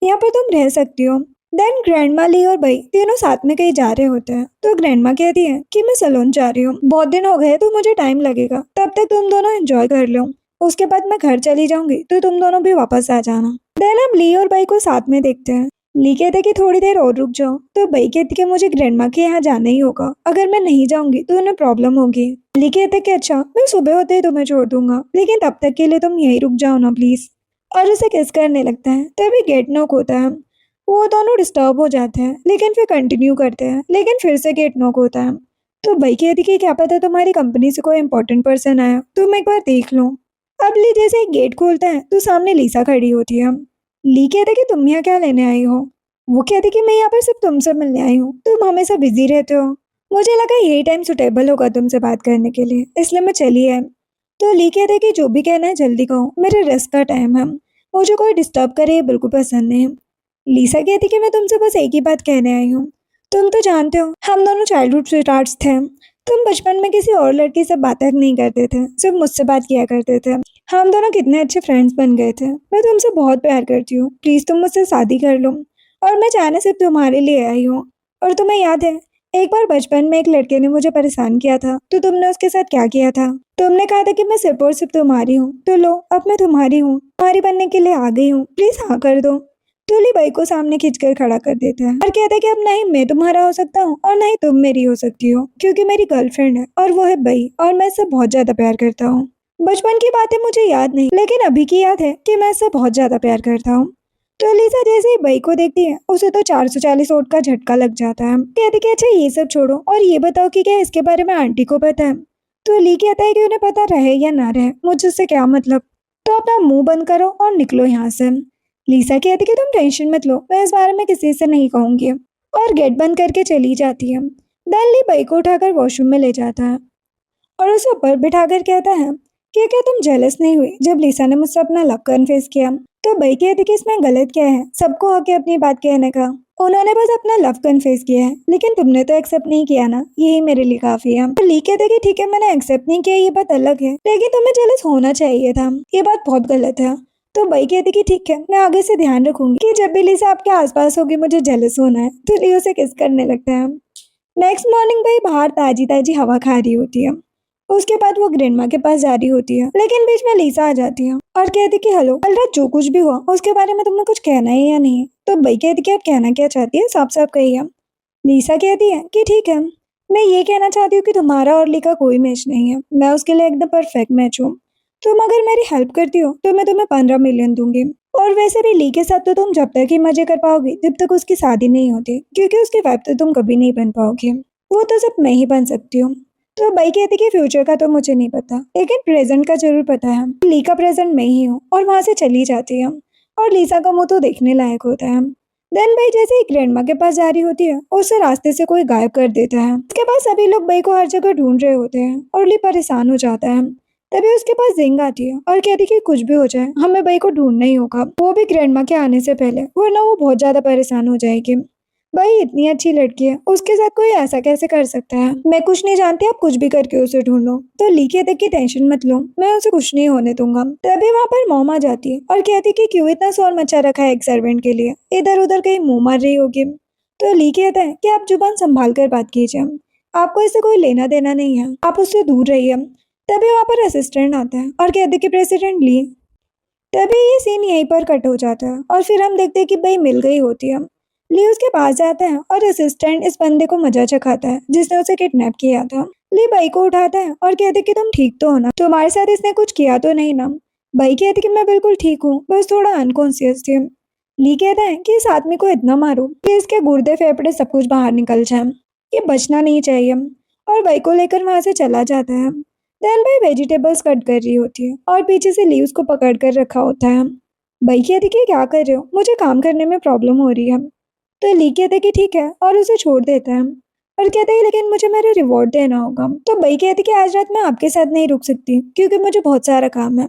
Speaker 1: यहाँ पर तुम रह सकती हो। देन ग्रैंडमा, ली और बई तीनों साथ में कहीं जा रहे होते हैं। तो ग्रैंडमा कहती है कि मैं सैलून जा रही हूँ, बहुत दिन हो गए तो मुझे टाइम लगेगा, तब तक तुम दोनों एंजॉय कर लो, उसके बाद मैं घर चली जाऊंगी, तो तुम दोनों भी वापस आ जाना। देन हम ली और बई को साथ में देखते हैं। ली कहते कि थोड़ी देर और रुक जाओ। तो बई कहती कि मुझे ग्रैंडमा के यहाँ जाना ही होगा, अगर मैं नहीं जाऊंगी तो उन्हें प्रॉब्लम होगी। ली कहते कि अच्छा, मैं सुबह होते ही तुम्हें छोड़ दूंगा, लेकिन तब तक के लिए तुम यहीं रुक जाओ ना प्लीज। और उसे किस करने लगता है। तभी गेट नॉक होता है। वो दोनों डिस्टर्ब हो जाते हैं, लेकिन फिर कंटिन्यू करते हैं, लेकिन फिर से गेट नॉक होता है। तो बई कहती कि क्या पता तुम्हारी कंपनी से कोई इंपॉर्टेंट पर्सन आया, तुम एक बार देख लो। अब ली जैसे गेट खोलता है तो सामने लिसा खड़ी होती है। ली कहते कि तुम यहाँ क्या लेने आई हो। वो कहती कि मैं यहाँ पर सिर्फ तुमसे मिलने आई हूँ, तुम हमेशा बिजी रहते हो, मुझे लगा यही टाइम सुटेबल होगा तुमसे बात करने के लिए, इसलिए मैं चली आई। तो ली कहते कि जो भी कहना है जल्दी कहो, मेरे रेस्ट का टाइम है, मुझे कोई डिस्टर्ब करे ये बिल्कुल पसंद नहीं। लीसा कहती कि मैं तुमसे बस एक ही बात कहने आई हूँ, तुम तो जानते हो हम दोनों चाइल्डहुड स्वीटहार्ट्स थे, तुम बचपन में किसी और लड़की से बात तक नहीं करते थे, सिर्फ मुझसे बात किया करते थे, हम दोनों कितने अच्छे फ्रेंड्स बन गए थे, मैं तुमसे बहुत प्यार करती हूँ, प्लीज तुम मुझसे शादी कर लो, और मैं चाहने सिर्फ तुम्हारे लिए आई हूँ। और तुम्हें याद है एक बार बचपन में एक लड़के ने मुझे परेशान किया था, तो तुमने उसके साथ क्या किया था। तुमने कहा था कि मैं सिर्फ और सिर्फ तुम्हारी हूँ, तो लो अब मैं तुम्हारी हूँ, तुम्हारी बनने के लिए आ गई हूँ, प्लीज हाँ कर दो। तो ली बई को सामने खींचकर खड़ा कर देता है और कहता है कि अब नहीं मैं तुम्हारा हो सकता हूँ और नहीं तुम मेरी हो सकती हो, क्योंकि मेरी गर्लफ्रेंड है और वो है बई, और मैं इससे बहुत ज्यादा प्यार करता हूँ। बचपन की बातें मुझे याद नहीं, लेकिन अभी की याद है कि मैं इससे बहुत ज्यादा प्यार करता हूँ। तो लिसा जैसे ही बई को देखती है उसे तो 440 वोट का झटका लग जाता है। कहती कि अच्छा ये सब छोड़ो और ये बताओ कि क्या इसके बारे में आंटी को पता है। तो ली कहता है कि उन्हें पता रहे या ना रहे मुझे उससे क्या मतलब, तो अपना मुंह बंद करो और निकलो यहाँ से। लिसा कहती कि तुम टेंशन मत लो, मैं इस बारे में किसी से नहीं कहूंगी, और गेट बंद करके चली जाती है। देन ली बाई को उठाकर वॉशरूम में ले जाता है और उसे ऊपर बिठाकर कहता है कि क्या तुम जेलस नहीं हुई जब लिसा ने मुझसे अपना लव कन्फेस किया। तो बाई कहती कि इसमें गलत क्या है, सबको हक है अपनी बात कहने का। उन्होंने बस अपना लव कन्फेस किया है, लेकिन तुमने तो एक्सेप्ट नहीं किया ना, यही मेरे लिए काफी है। तो ली कहते कि ठीक है मैंने एक्सेप्ट नहीं किया, ये बात अलग है, लेकिन तुम्हें जेलस होना चाहिए था, ये बात बहुत गलत है। तो बाई कहती कि ठीक है मैं आगे से ध्यान रखूंगी कि जब भी लिसा आपके आसपास होगी मुझे जेलस होना है। तो ली उसे किस करने लगता है। नेक्स्ट मॉर्निंग भाई बाहर ताजी ताजी हवा खा रही होती है। उसके बाद वो ग्रैंडमा के पास जा रही होती है, लेकिन बीच में लीसा आ जाती है और कहती कि हेलो, कल रात जो कुछ भी हुआ उसके बारे में तुमने कुछ कहना है या नहीं। तो भाई कहती कि आप कहना क्या चाहती है, साफ साफ कहिए। लीसा कहती है कि ठीक है, मैं ये कहना चाहती हूँ कि तुम्हारा और ली का कोई मैच नहीं है, मैं उसके लिए एकदम परफेक्ट मैच हूँ। तुम अगर मेरी हेल्प करती हो तो मैं तुम्हें 15 मिलियन दूंगी। और वैसे भी ली के साथ तो तुम जब तक ही मजे कर पाओगी जब तक उसकी शादी नहीं होती, क्योंकि उसकी वाइफ तो तुम कभी नहीं बन पाओगी, वो तो सिर्फ मैं ही बन सकती हूँ। तो भाई कहती कि फ्यूचर का तो मुझे नहीं पता, लेकिन प्रेजेंट का जरूर पता है। ली का प्रेजेंट मैं ही हूँ। और वहां से चली जाती है और लीसा का मुंह तो देखने लायक होता है। देन भाई जैसे ही ग्रैंडमा के पास जा रही होती है उसे रास्ते से कोई गायब कर देता है। उसके बाद सभी लोग भाई को हर जगह ढूंढ रहे होते हैं और ली परेशान हो जाता है। तभी उसके पास जिंग आती है और कहती कि कुछ भी हो जाए हमें भाई को ढूंढना ही होगा, वो भी ग्रैंडमा के आने से पहले, वरना वो बहुत ज्यादा परेशान हो जाएगी। भाई इतनी अच्छी लड़की है, उसके साथ कोई ऐसा कैसे कर सकता है। मैं कुछ नहीं जानती, आप कुछ भी करके उसे ढूंढो। तो ली कहते कि टेंशन मत लो, मैं उसे कुछ नहीं होने दूंगा। तभी वहाँ पर मॉम आ जाती है और कहती कि क्यों इतना शोर मचा रखा है एक सर्वेंट के लिए, इधर उधर कहीं मुंह मार रही होगी। तो ली कहता है कि आप जुबान संभाल कर बात कीजिए, आपको इससे कोई लेना देना नहीं है, आप उससे दूर रहिए। तभी वहाँ पर असिस्टेंट आता है और कहते कि प्रेसिडेंट ली। तभी ये सीन यहीं पर कट हो जाता है और फिर हम देखते हैं कि भाई मिल गई होती है। ली उसके पास जाता है और असिस्टेंट इस बंदे को मजा चखाता है जिसने उसे किडनैप किया था। ली बाई को उठाता है और कहते कि तुम ठीक तो हो ना, तुम्हारे साथ इसने कुछ किया तो नहीं ना। बाई कहती कि मैं बिल्कुल ठीक हूँ, बस थोड़ा अनकॉन्शियस थी। ली कहता है कि इस आदमी को इतना मारो कि इसके गुर्दे फेफड़े सब कुछ बाहर निकल जाए, ये बचना नहीं चाहिए। और बाई को लेकर वहां से चला जाता है। देन भाई वेजिटेबल्स कट कर रही होती है और पीछे से ली उसको पकड़ कर रखा होता है। भाई कहती कि क्या कर रहे हो, मुझे काम करने में प्रॉब्लम हो रही है। तो ली कहते कि ठीक है और उसे छोड़ देता है और कहते हैं लेकिन मुझे मेरा रिवॉर्ड देना होगा। तो भाई कहती कि आज रात मैं आपके साथ नहीं रुक सकती क्योंकि मुझे बहुत सारा काम है।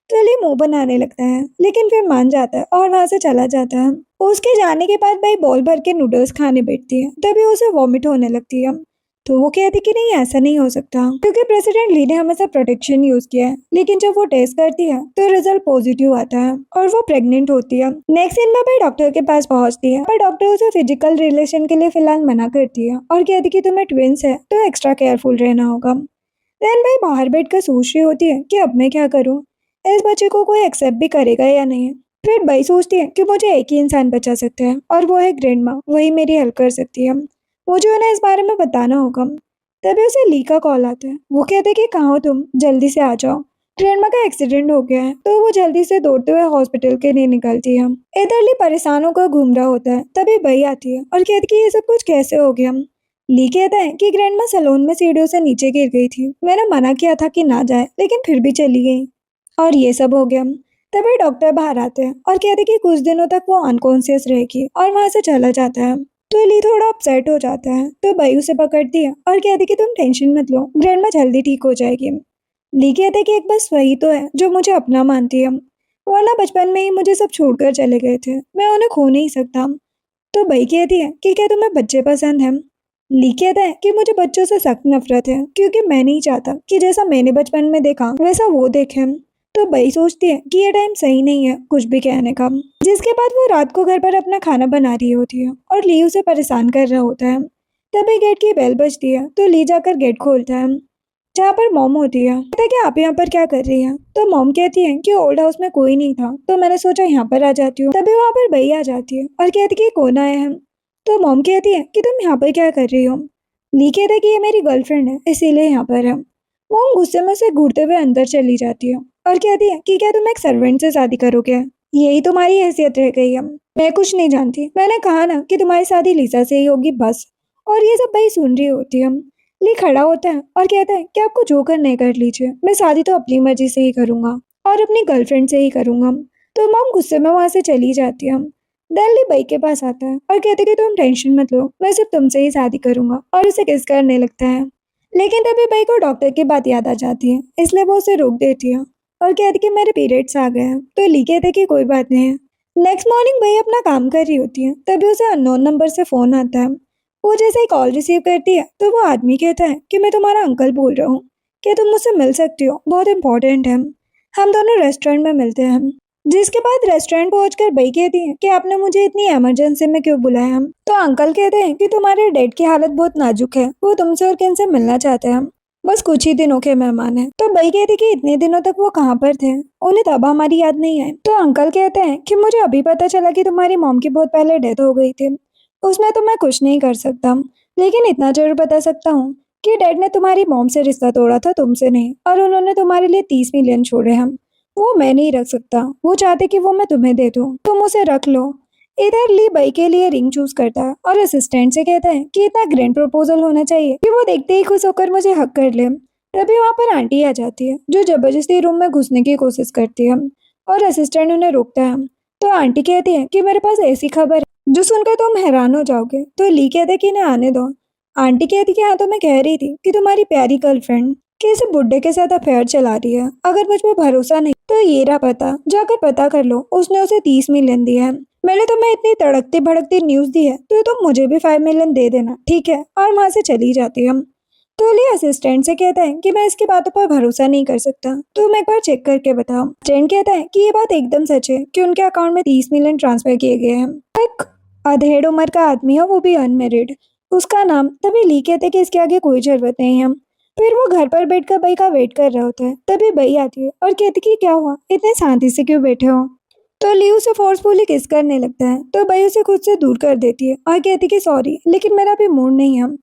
Speaker 1: तो ली मुंह बनाने लगता है, लेकिन फिर मान जाता है और वहां से चला जाता है। उसके जाने के बाद भाई बॉल भर के नूडल्स खाने बैठती है, तभी उसे वॉमिट होने लगती है। तो वो कहती कि नहीं ऐसा नहीं हो सकता, क्योंकि प्रेसिडेंट ली ने हमेशा प्रोटेक्शन यूज किया है, लेकिन जब वो टेस्ट करती है तो रिजल्ट पॉजिटिव आता है और वो प्रेग्नेंट होती है। नेक्स्ट दिन में भाई डॉक्टर के पास पहुंचती है, पर डॉक्टर उसे फिजिकल रिलेशन के लिए फिलहाल मना करती है और कहती कि तुम्हें ट्विंस है तो एक्स्ट्रा केयरफुल रहना होगा। देन भाई बाहर बैठकर सोच रही होती है कि अब मैं क्या करूँ, इस बच्चे को कोई एक्सेप्ट भी करेगा या नहीं। फिर भाई सोचती है कि मुझे एक ही इंसान बचा सकता है और वो है ग्रैंडमा, वही मेरी हेल्प कर सकती है, मुझे उन्हें इस बारे में बताना होगा। तभी उसे ली का कॉल आता है, वो कहते हैं कि कहाँ हो तुम, जल्दी से आ जाओ, ग्रैंडमा का एक्सीडेंट हो गया है। तो वो जल्दी से दौड़ते हुए हॉस्पिटल के लिए निकलती है। इधर ली परेशान होकर घूम रहा होता है, तभी भाई आती है और कहती कि ये सब कुछ कैसे हो गया। ली कहता है कि ग्रैंडमा सैलून में सीढ़ियों से नीचे गिर गई थी, मैंने मना किया था कि ना जाए लेकिन फिर भी चली गई और ये सब हो गया। तभी डॉक्टर बाहर आते हैं और कहते हैं कि कुछ दिनों तक वो अनकॉन्शियस रहेगी और वहां से चला जाता है। तो ली थोड़ा अपसेट हो जाता है, तो बाई उसे पकड़ती है और कहती कि तुम टेंशन मत लो, ग्रैंडमा जल्दी ठीक हो जाएगी। ली कहते कि एक बस वही तो है जो मुझे अपना मानती है, वरना बचपन में ही मुझे सब छोड़कर चले गए थे, मैं उन्हें खो नहीं सकता। तो बाई कहती है कि क्या तुम्हें बच्चे पसंद हैं। ली कहता है कि मुझे बच्चों से सख्त नफरत है, क्योंकि मैं नहीं चाहता कि जैसा मैंने बचपन में देखा वैसा वो देखे। तो बाई सोचती है कि ये टाइम सही नहीं है कुछ भी कहने का। जिसके बाद वो रात को घर पर अपना खाना बना रही होती है और ली उसे परेशान कर रहा होता है। तभी गेट की बेल बजती है, तो ली जाकर गेट खोलता है, जहाँ पर मॉम होती है। कहता है कि आप यहाँ पर क्या कर रही हैं। तो मॉम कहती है कि ओल्ड हाउस में कोई नहीं था तो मैंने सोचा यहाँ पर आ जाती हूँ। तभी वहाँ पर बाई आ जाती है और कहती कि कौन आया है। तो मॉम कहती है कि तुम यहाँ पर क्या कर रही हो। ली कहता है कि ये मेरी गर्लफ्रेंड है इसीलिए यहाँ पर है। मॉम गुस्से में से घूरते हुए अंदर चली जाती है और कहती है कि क्या तुम एक सर्वेंट से शादी करोगे, यही तुम्हारी हैसियत रह गई है। मैं कुछ नहीं जानती, मैंने कहा ना कि तुम्हारी शादी लिसा से ही होगी बस। और ये सब भाई सुन रही होती है। ली खड़ा होता है और कहता है कि आपको जो करना है कर लीजिए, मैं शादी तो अपनी मर्जी से ही करूंगा और अपनी गर्लफ्रेंड से ही करूंगा। तो मॉम गुस्से में वहां से चली जाती है। देन ली बई के पास आता है और कहते कि तुम टेंशन मत लो, मैं सिर्फ तुमसे ही शादी करूंगा, और उसे किस करने लगता है। लेकिन तभी बई को डॉक्टर की बात याद आ जाती है, इसलिए वो उसे रोक देती है और कहती कि मेरे पीरियड्स आ गए हैं। तो ली कहते कि कोई बात नहीं है। नेक्स्ट मॉर्निंग बई अपना काम कर रही होती है, तभी उसे अननोन नंबर से फोन आता है। वो जैसे ही कॉल रिसीव करती है तो वो आदमी कहता है कि मैं तुम्हारा अंकल बोल रहा हूँ, क्या तुम मुझसे मिल सकती हो, बहुत इंपॉर्टेंट है। हम दोनों रेस्टोरेंट में मिलते हैं। जिसके बाद रेस्टोरेंट पहुंचकर बई कहती है कि आपने मुझे इतनी इमरजेंसी में क्यों बुलाया। तो अंकल कहते हैं कि तुम्हारे डैड की हालत बहुत नाजुक है, वो तुमसे और किन से मिलना चाहते हैं, बस कुछ ही दिनों के मेहमान हैं। तो बई कहती कि इतने दिनों तक वो कहाँ पर थे, उन्हें तब हमारी याद नहीं आई। तो अंकल कहते हैं कि मुझे अभी पता चला कि तुम्हारी मॉम की बहुत पहले डेथ हो गई थी, उसमें तो मैं कुछ नहीं कर सकता, लेकिन इतना जरूर बता सकता हूँ कि डैड ने तुम्हारी मॉम से रिश्ता तोड़ा था, तुमसे नहीं, और उन्होंने तुम्हारे लिए 30 मिलियन छोड़े हैं। वो मैं नहीं रख सकता, वो चाहते कि वो मैं तुम्हें दे दूं, तुम उसे रख लो। इधर ली बई के लिए रिंग चूज करता है और असिस्टेंट से कहता है कि इतना ग्रैंड प्रपोजल होना चाहिए कि वो देखते ही खुश होकर मुझे हक कर ले। तभी वहां पर आंटी आ जाती है, जो जबरदस्ती रूम में घुसने की कोशिश करती है और असिस्टेंट उन्हें रोकता है। तो आंटी कहती है कि मेरे पास ऐसी खबर है जो सुनकर तुम हैरान हो जाओगे। तो ली कहते हैं कि इन्हें आने दो। आंटी कहती कि हाँ, तो मैं कह रही थी कि तुम्हारी प्यारी गर्लफ्रेंड किसी बुड्ढे के साथ अफेयर चला रही है। अगर मुझ पर भरोसा नहीं तो ये रहा पता, जाकर पता कर लो, उसने उसे 30 मिलियन दिए हैं। मैंने तुम्हें इतनी तड़कती भड़कती न्यूज दी है तो तुम मुझे भी 5 मिलियन दे देना, ठीक है। और वहां से चली जाती है। तो ली असिस्टेंट से कहता है कि मैं इसकी बातों पर भरोसा नहीं कर सकता, तुम एक बार चेक करके बताओ। असिस्टेंट कहता है कि ये बात एकदम सच है कि उनके अकाउंट में 30 मिलियन ट्रांसफर किए गए हैं। एक अधेड़ उम्र का आदमी है, वो भी अनमेरिड, उसका नाम। तभी ली कहते कि इसके आगे कोई जरूरत नहीं है। फिर वो घर पर बैठकर बई का वेट कर रहा होता है। तभी बई आती है और कहती कि क्या हुआ, इतने शांति से क्यों बैठे हो। तो ली उसे फोर्सफुली किस करने लगता है। तो बई उसे खुद से दूर कर देती है और कहती कि सॉरी, लेकिन मेरा भी मूड नहीं है।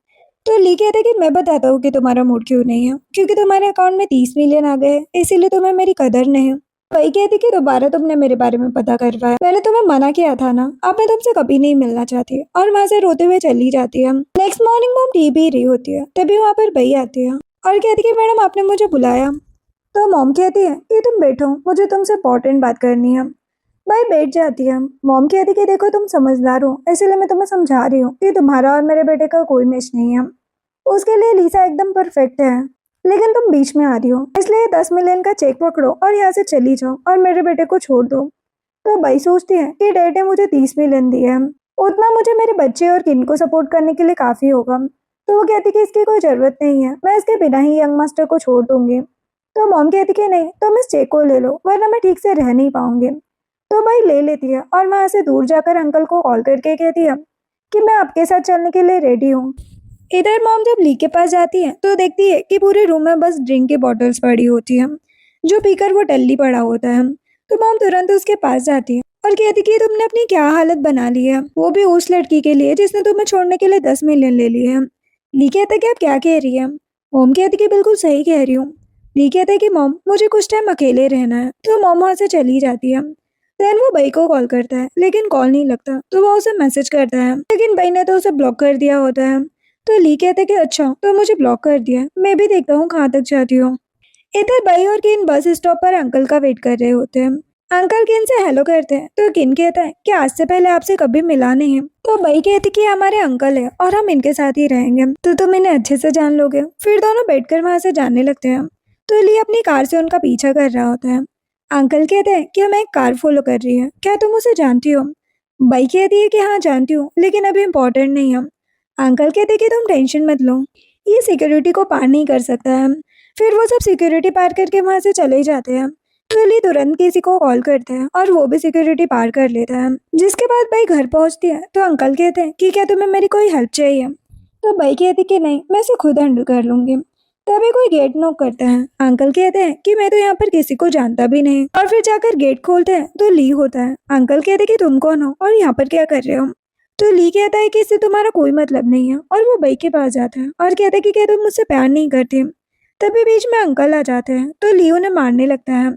Speaker 1: तो ली कहता है कि मैं बताता हूँ कि तुम्हारा मूड क्यों नहीं है, क्योंकि तुम्हारे अकाउंट में 30 मिलियन आ गए हैं, इसीलिए तुम्हें मेरी कदर नहीं है। वही कहती कि दोबारा तुमने मेरे बारे में पता करवाया, मैंने तुम्हें मना किया था ना, अब मैं तुमसे कभी नहीं मिलना चाहती। और वहां से रोते हुए चली जाती है। Next morning mom T P रही होती है, तभी वहां पर बई आती है और कहती कि मैडम आपने मुझे बुलाया। तो मॉम कहती है कि तुम बैठो, मुझे तुमसे इंपॉर्टेंट बात करनी है। भाई बैठ जाती है। मॉम कहती कि देखो तुम समझदार हो, इसलिए मैं तुम्हें समझा रही हूँ कि तुम्हारा और मेरे बेटे का कोई मैच नहीं है। उसके लिए लीसा एकदम परफेक्ट है, लेकिन तुम बीच में आ रही हो, इसलिए 10 मिलियन का चेक पकड़ो और यहाँ से चली जाओ और मेरे बेटे को छोड़ दो। तो भाई सोचती है कि डैड ने मुझे 30 मिलियन दिए हैं, उतना मुझे मेरे बच्चे और किन को सपोर्ट करने के लिए काफी होगा। तो वो कहती कि इसकी कोई जरूरत नहीं है, मैं इसके बिना ही यंग मास्टर को छोड़ दूंगी। तो मॉम कहती कि नहीं, तुम इस चेक को ले लो, वरना मैं ठीक से रह नहीं पाऊंगी। तो भाई ले लेती है और वहां से दूर जाकर अंकल को कॉल करके कहती है कि मैं आपके साथ चलने के लिए रेडी हूँ। इधर मॉम जब ली के पास जाती है तो देखती है कि पूरे रूम में बस ड्रिंक की बॉटल्स पड़ी होती हैं, जो पीकर वो टल्ली पड़ा होता है। तो मॉम तुरंत उसके पास जाती है और कहती कि तुमने अपनी क्या हालत बना ली है, वो भी उस लड़की के लिए जिसने तुम्हें छोड़ने के लिए 10 मिलियन ले लिए हैं। ली कहता है कि आप क्या कह रही है। मॉम कहती कि बिल्कुल सही कह रही हूँ। ली कहता है कि मॉम मुझे कुछ टाइम अकेले रहना है। तो मॉम वहां से चली जाती है। देन वो बई को कॉल करता है, लेकिन कॉल नहीं लगता। तो वो उसे मैसेज करता है, लेकिन बई ने तो उसे ब्लॉक कर दिया होता है। तो ली कहते कि अच्छा, तो मुझे ब्लॉक कर दिया, मैं भी देखता हूँ कहाँ तक जाती हूँ। इधर बई और किन बस स्टॉप पर अंकल का वेट कर रहे होते हैं। अंकल किन से हेलो करते हैं तो किन कहता है कि आज से पहले आपसे कभी मिला नहीं है। तो बई कहती कि हमारे अंकल है और हम इनके साथ ही रहेंगे, तो तुम इन्हें अच्छे से जान लोगे। फिर दोनों बैठकर वहां से जाने लगते हैं। तो ली अपनी कार से उनका पीछा कर रहा होता है। अंकल कहते हैं कि हमें एक कार फॉलो कर रही है, क्या तुम उसे जानती हो। बई कहती है कि हाँ जानती हूँ, लेकिन अभी इम्पोर्टेंट नहीं है। अंकल कहते कि तुम टेंशन मत लो, ये सिक्योरिटी को पार नहीं कर सकता है। फिर वो सब सिक्योरिटी पार करके वहां से चले जाते हैं। तो ली तुरंत किसी को कॉल करते हैं और वो भी सिक्योरिटी पार कर लेता है। जिसके बाद भाई घर पहुंचती है तो अंकल कहते हैं कि क्या तुम्हें मेरी कोई हेल्प चाहिए। तो भाई कहती कि नहीं, मैं इसे खुद हैंडल कर लूंगी। तभी कोई गेट नॉक करता है। अंकल कहते हैं कि मैं तो यहाँ पर किसी को जानता भी नहीं, और फिर जाकर गेट खोलते हैं तो ली होता है। अंकल कहते कि तुम कौन हो और यहाँ पर क्या कर रहे हो। तो ली कहता है कि इससे तुम्हारा कोई मतलब नहीं है, और वो बई के पास जाता है और कहता है कि क्या तुम मुझसे प्यार नहीं करती। तभी बीच में अंकल आ जाते हैं तो ली उन्हें मारने लगता है।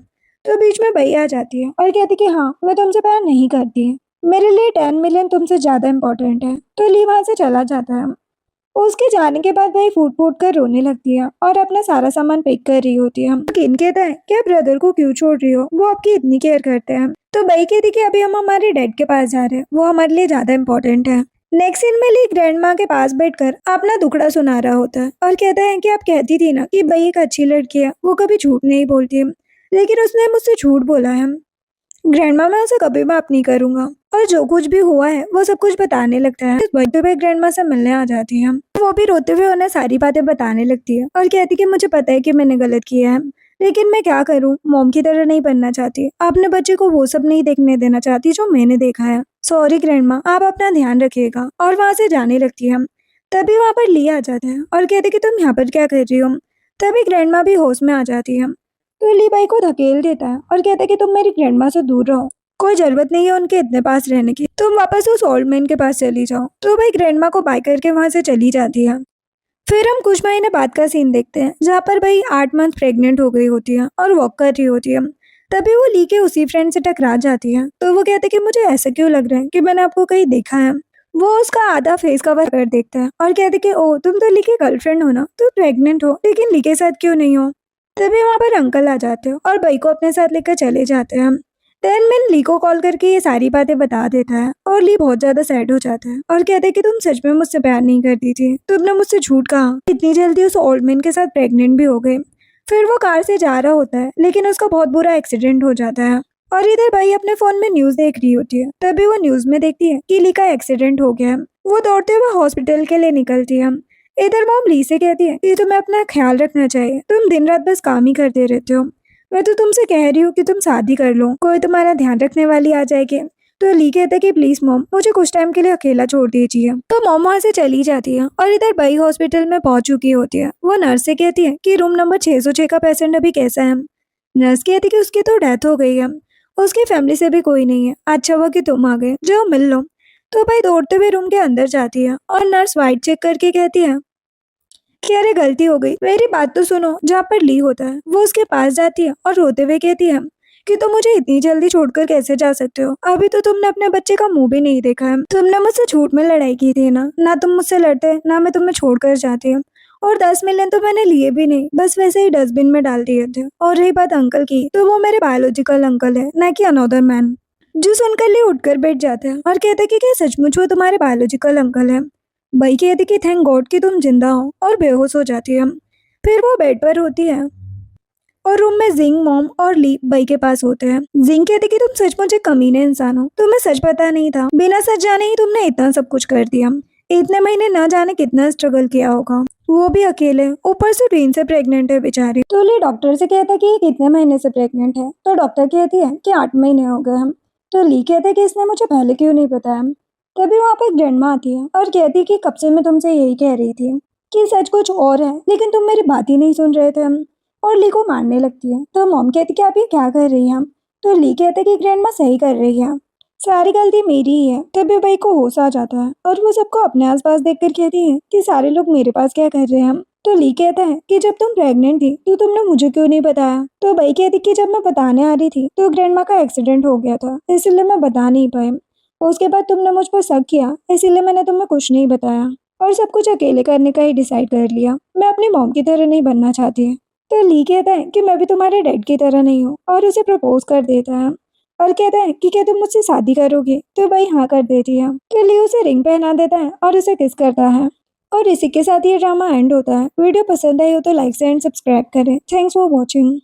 Speaker 1: तो बीच में बई आ जाती है और कहती कि हाँ, मैं तुमसे प्यार नहीं करती, मेरे लिए 10 मिलियन तुमसे ज्यादा इम्पोर्टेंट है। तो ली वहां से चला जाता है। उसके जाने के बाद वही फूट फूट कर रोने लगती है और अपना सारा सामान पैक कर रही होती है। किन कहता है कि आप ब्रदर को क्यों छोड़ रही हो, वो आपकी इतनी केयर करते हैं। तो बई कहती कि अभी हम हमारे डैड के पास जा रहे हैं, वो हमारे लिए ज्यादा इम्पोर्टेंट है। नेक्स्ट सीन में ली ग्रैंड माँ के पास बैठकर अपना दुखड़ा सुना रहा होता है और कहता है कि आप कहती थी ना कि बई एक अच्छी लड़की है, वो कभी झूठ नहीं बोलती है, लेकिन उसने मुझसे झूठ बोला है। ग्रैंडमा मैं उसे कभी माफ नहीं करूंगा। और जो कुछ भी हुआ है वो सब कुछ बताने लगता है। बर्थडे पे ग्रैंडमा से मिलने आ जाती है। वो भी रोते हुए उन्हें सारी बातें बताने लगती है और कहती कि मुझे पता है कि मैंने गलत किया है, लेकिन मैं क्या करूं, मॉम की तरह नहीं बनना चाहती, अपने बच्चे को वो सब नहीं देखने देना चाहती जो मैंने देखा है। सॉरी ग्रैंडमा, आप अपना ध्यान रखिएगा। और वहाँ से जाने लगती है। तभी वहाँ पर ली आ जाते हैं और कहते कि तुम यहाँ पर क्या कर रही हो। तभी ग्रैंडमा भी होश में आ जाती है। तो ली बाई को धकेल देता है और कहता है कि तुम मेरी ग्रैंडमा से दूर रहो, कोई जरूरत नहीं है उनके इतने पास रहने की, तुम वापस उस ओल्ड मैन के पास चली जाओ। तो भाई ग्रैंडमा को बाय करके वहां से चली जाती है। फिर हम कुछ महीने बाद का सीन देखते हैं जहाँ पर भाई 8 मंथ प्रेग्नेंट हो गई होती है और वॉक कर रही होती है। तभी वो ली के उसी फ्रेंड से टकरा जाती है। तो वो कहते कि मुझे ऐसा क्यों लग रहा है कि मैंने आपको कहीं देखा है। वो उसका आधा फेस कवर कर देखता है और कहते कि ओ तुम तो ली के गर्लफ्रेंड हो ना, तुम प्रेग्नेंट हो, लेकिन ली के साथ क्यों नहीं हो। तभी वहाँ पर अंकल आ जाते हैं और बई को अपने साथ लेकर चले जाते हैं। देन मैन ली को कॉल करके ये सारी बातें बता देता है और ली बहुत ज्यादा सैड हो जाता है और कहते हैं कि तुम सच में मुझसे प्यार नहीं करती थी, तुमने मुझसे झूठ कहा, इतनी जल्दी उस ओल्ड मैन के साथ प्रेग्नेंट भी हो गए। फिर वो कार से जा रहा होता है लेकिन उसका बहुत बुरा एक्सीडेंट हो जाता है और इधर भाई अपने फोन में न्यूज देख रही होती है। तभी वो न्यूज में देखती है कि ली का एक्सीडेंट हो गया है। वो दौड़ते हुए हॉस्पिटल के लिए निकलती है। इधर मॉम ली से कहती है कि तुम्हें अपना ख्याल रखना चाहिए, तुम दिन रात बस काम ही करते रहते हो, मैं तो तुमसे कह रही हूँ कि तुम शादी कर लो, कोई तुम्हारा ध्यान रखने वाली आ जाएगी। तो ली कहता है कि प्लीज मॉम मुझे कुछ टाइम के लिए अकेला छोड़ दीजिए। तो मॉम वहाँ से चली जाती है और इधर बई हॉस्पिटल में पहुंच चुकी होती है। वो नर्स से कहती है कि रूम नंबर 606 का पेशेंट अभी कैसा है। नर्स कहती है कि उसकी तो डेथ हो गई है, उसकी फैमिली से भी कोई नहीं है, अच्छा हुआ कि तुम आ गए, जो मिल लो। तो भाई दौड़ते हुए रूम के अंदर जाती है और नर्स वाइट चेक करके कहती है कि अरे गलती हो गई, मेरी बात तो सुनो। जहाँ पर ली होता है वो उसके पास जाती है और रोते हुए कहती है कि तुम मुझे इतनी जल्दी छोड़कर कैसे जा सकते हो, अभी तो तुमने अपने बच्चे का मुंह भी नहीं देखा है, तुमने मुझसे झूठ में लड़ाई की थी ना तुम मुझसे लड़ते ना मैं तुम्हें छोड़कर जाती। और 10 मिलियन तो मैंने लिए भी नहीं, बस वैसे ही डस्टबिन में डाल दिए थे। और रही बात अंकल की, तो वो मेरे बायोलॉजिकल अंकल है, ना कि अनदर मैन। जो सुनकर ली उठकर बैठ जाते हैं और कहते कि क्या सचमुच वो तुम्हारे बायोलॉजिकल अंकल है। बई कहती कि थैंक गॉड कि तुम जिंदा हो, और बेहोश हो जाती है। फिर वो बेड पर होती है और रूम में जिंग, मॉम और ली बई के पास होते हैं। जिंग कहती कि तुम सचमुच एक कमीने इंसान हो, तुम्हें सच पता नहीं था, बिना सच जाने ही तुमने इतना सब कुछ कर दिया, इतने महीने न जाने कितना स्ट्रगल किया होगा, वो भी अकेले, ऊपर से ट्रेन से प्रेग्नेंट है बेचारी। तो ली डॉक्टर से कहता है कि ये कितने महीने से प्रेग्नेंट है। तो डॉक्टर कहती है कि 8 महीने हो गए हम। तो ली कहते हैं कि इसने मुझे पहले क्यों नहीं बताया। तभी वहाँ पर ग्रैंडमा आती है और कहती है कि कब से मैं तुमसे यही कह रही थी कि सच कुछ और है, लेकिन तुम मेरी बात ही नहीं सुन रहे थे। और ली को मारने लगती है। तो मॉम कहती कि आप ये क्या कर रही हैं। तो ली कहते कि ग्रैंडमा सही कर रही है, सारी गलती मेरी ही है। तभी भाई को होश आ जाता है और वो सबको अपने आसपास देखकर कहती है कि सारे लोग मेरे पास क्या कर रहे हैं। तो ली कहता है कि जब तुम प्रेग्नेंट थी तो तुमने मुझे क्यों नहीं बताया। तो भाई कहती कि जब मैं बताने आ रही थी तो ग्रैंडमा का एक्सीडेंट हो गया था, इसलिए मैं बता नहीं पाई। उसके बाद तुमने मुझ पर शक किया, इसीलिए मैंने तुम्हें कुछ नहीं बताया और सब कुछ अकेले करने का ही डिसाइड कर लिया। मैं अपनी मॉम की तरह नहीं बनना चाहती। तो ली कहता है कि मैं भी तुम्हारे डैड की तरह नहीं हूँ और उसे प्रपोज कर देता है और कहता है कि क्या तुम मुझसे शादी करोगी। तो भाई हाँ कर देती है। तो ली उसे रिंग पहना देता है और उसे किस करता है। और इसी के साथ ये ड्रामा एंड होता है। वीडियो पसंद आई हो तो लाइक से एंड सब्सक्राइब करें। Thanks for watching.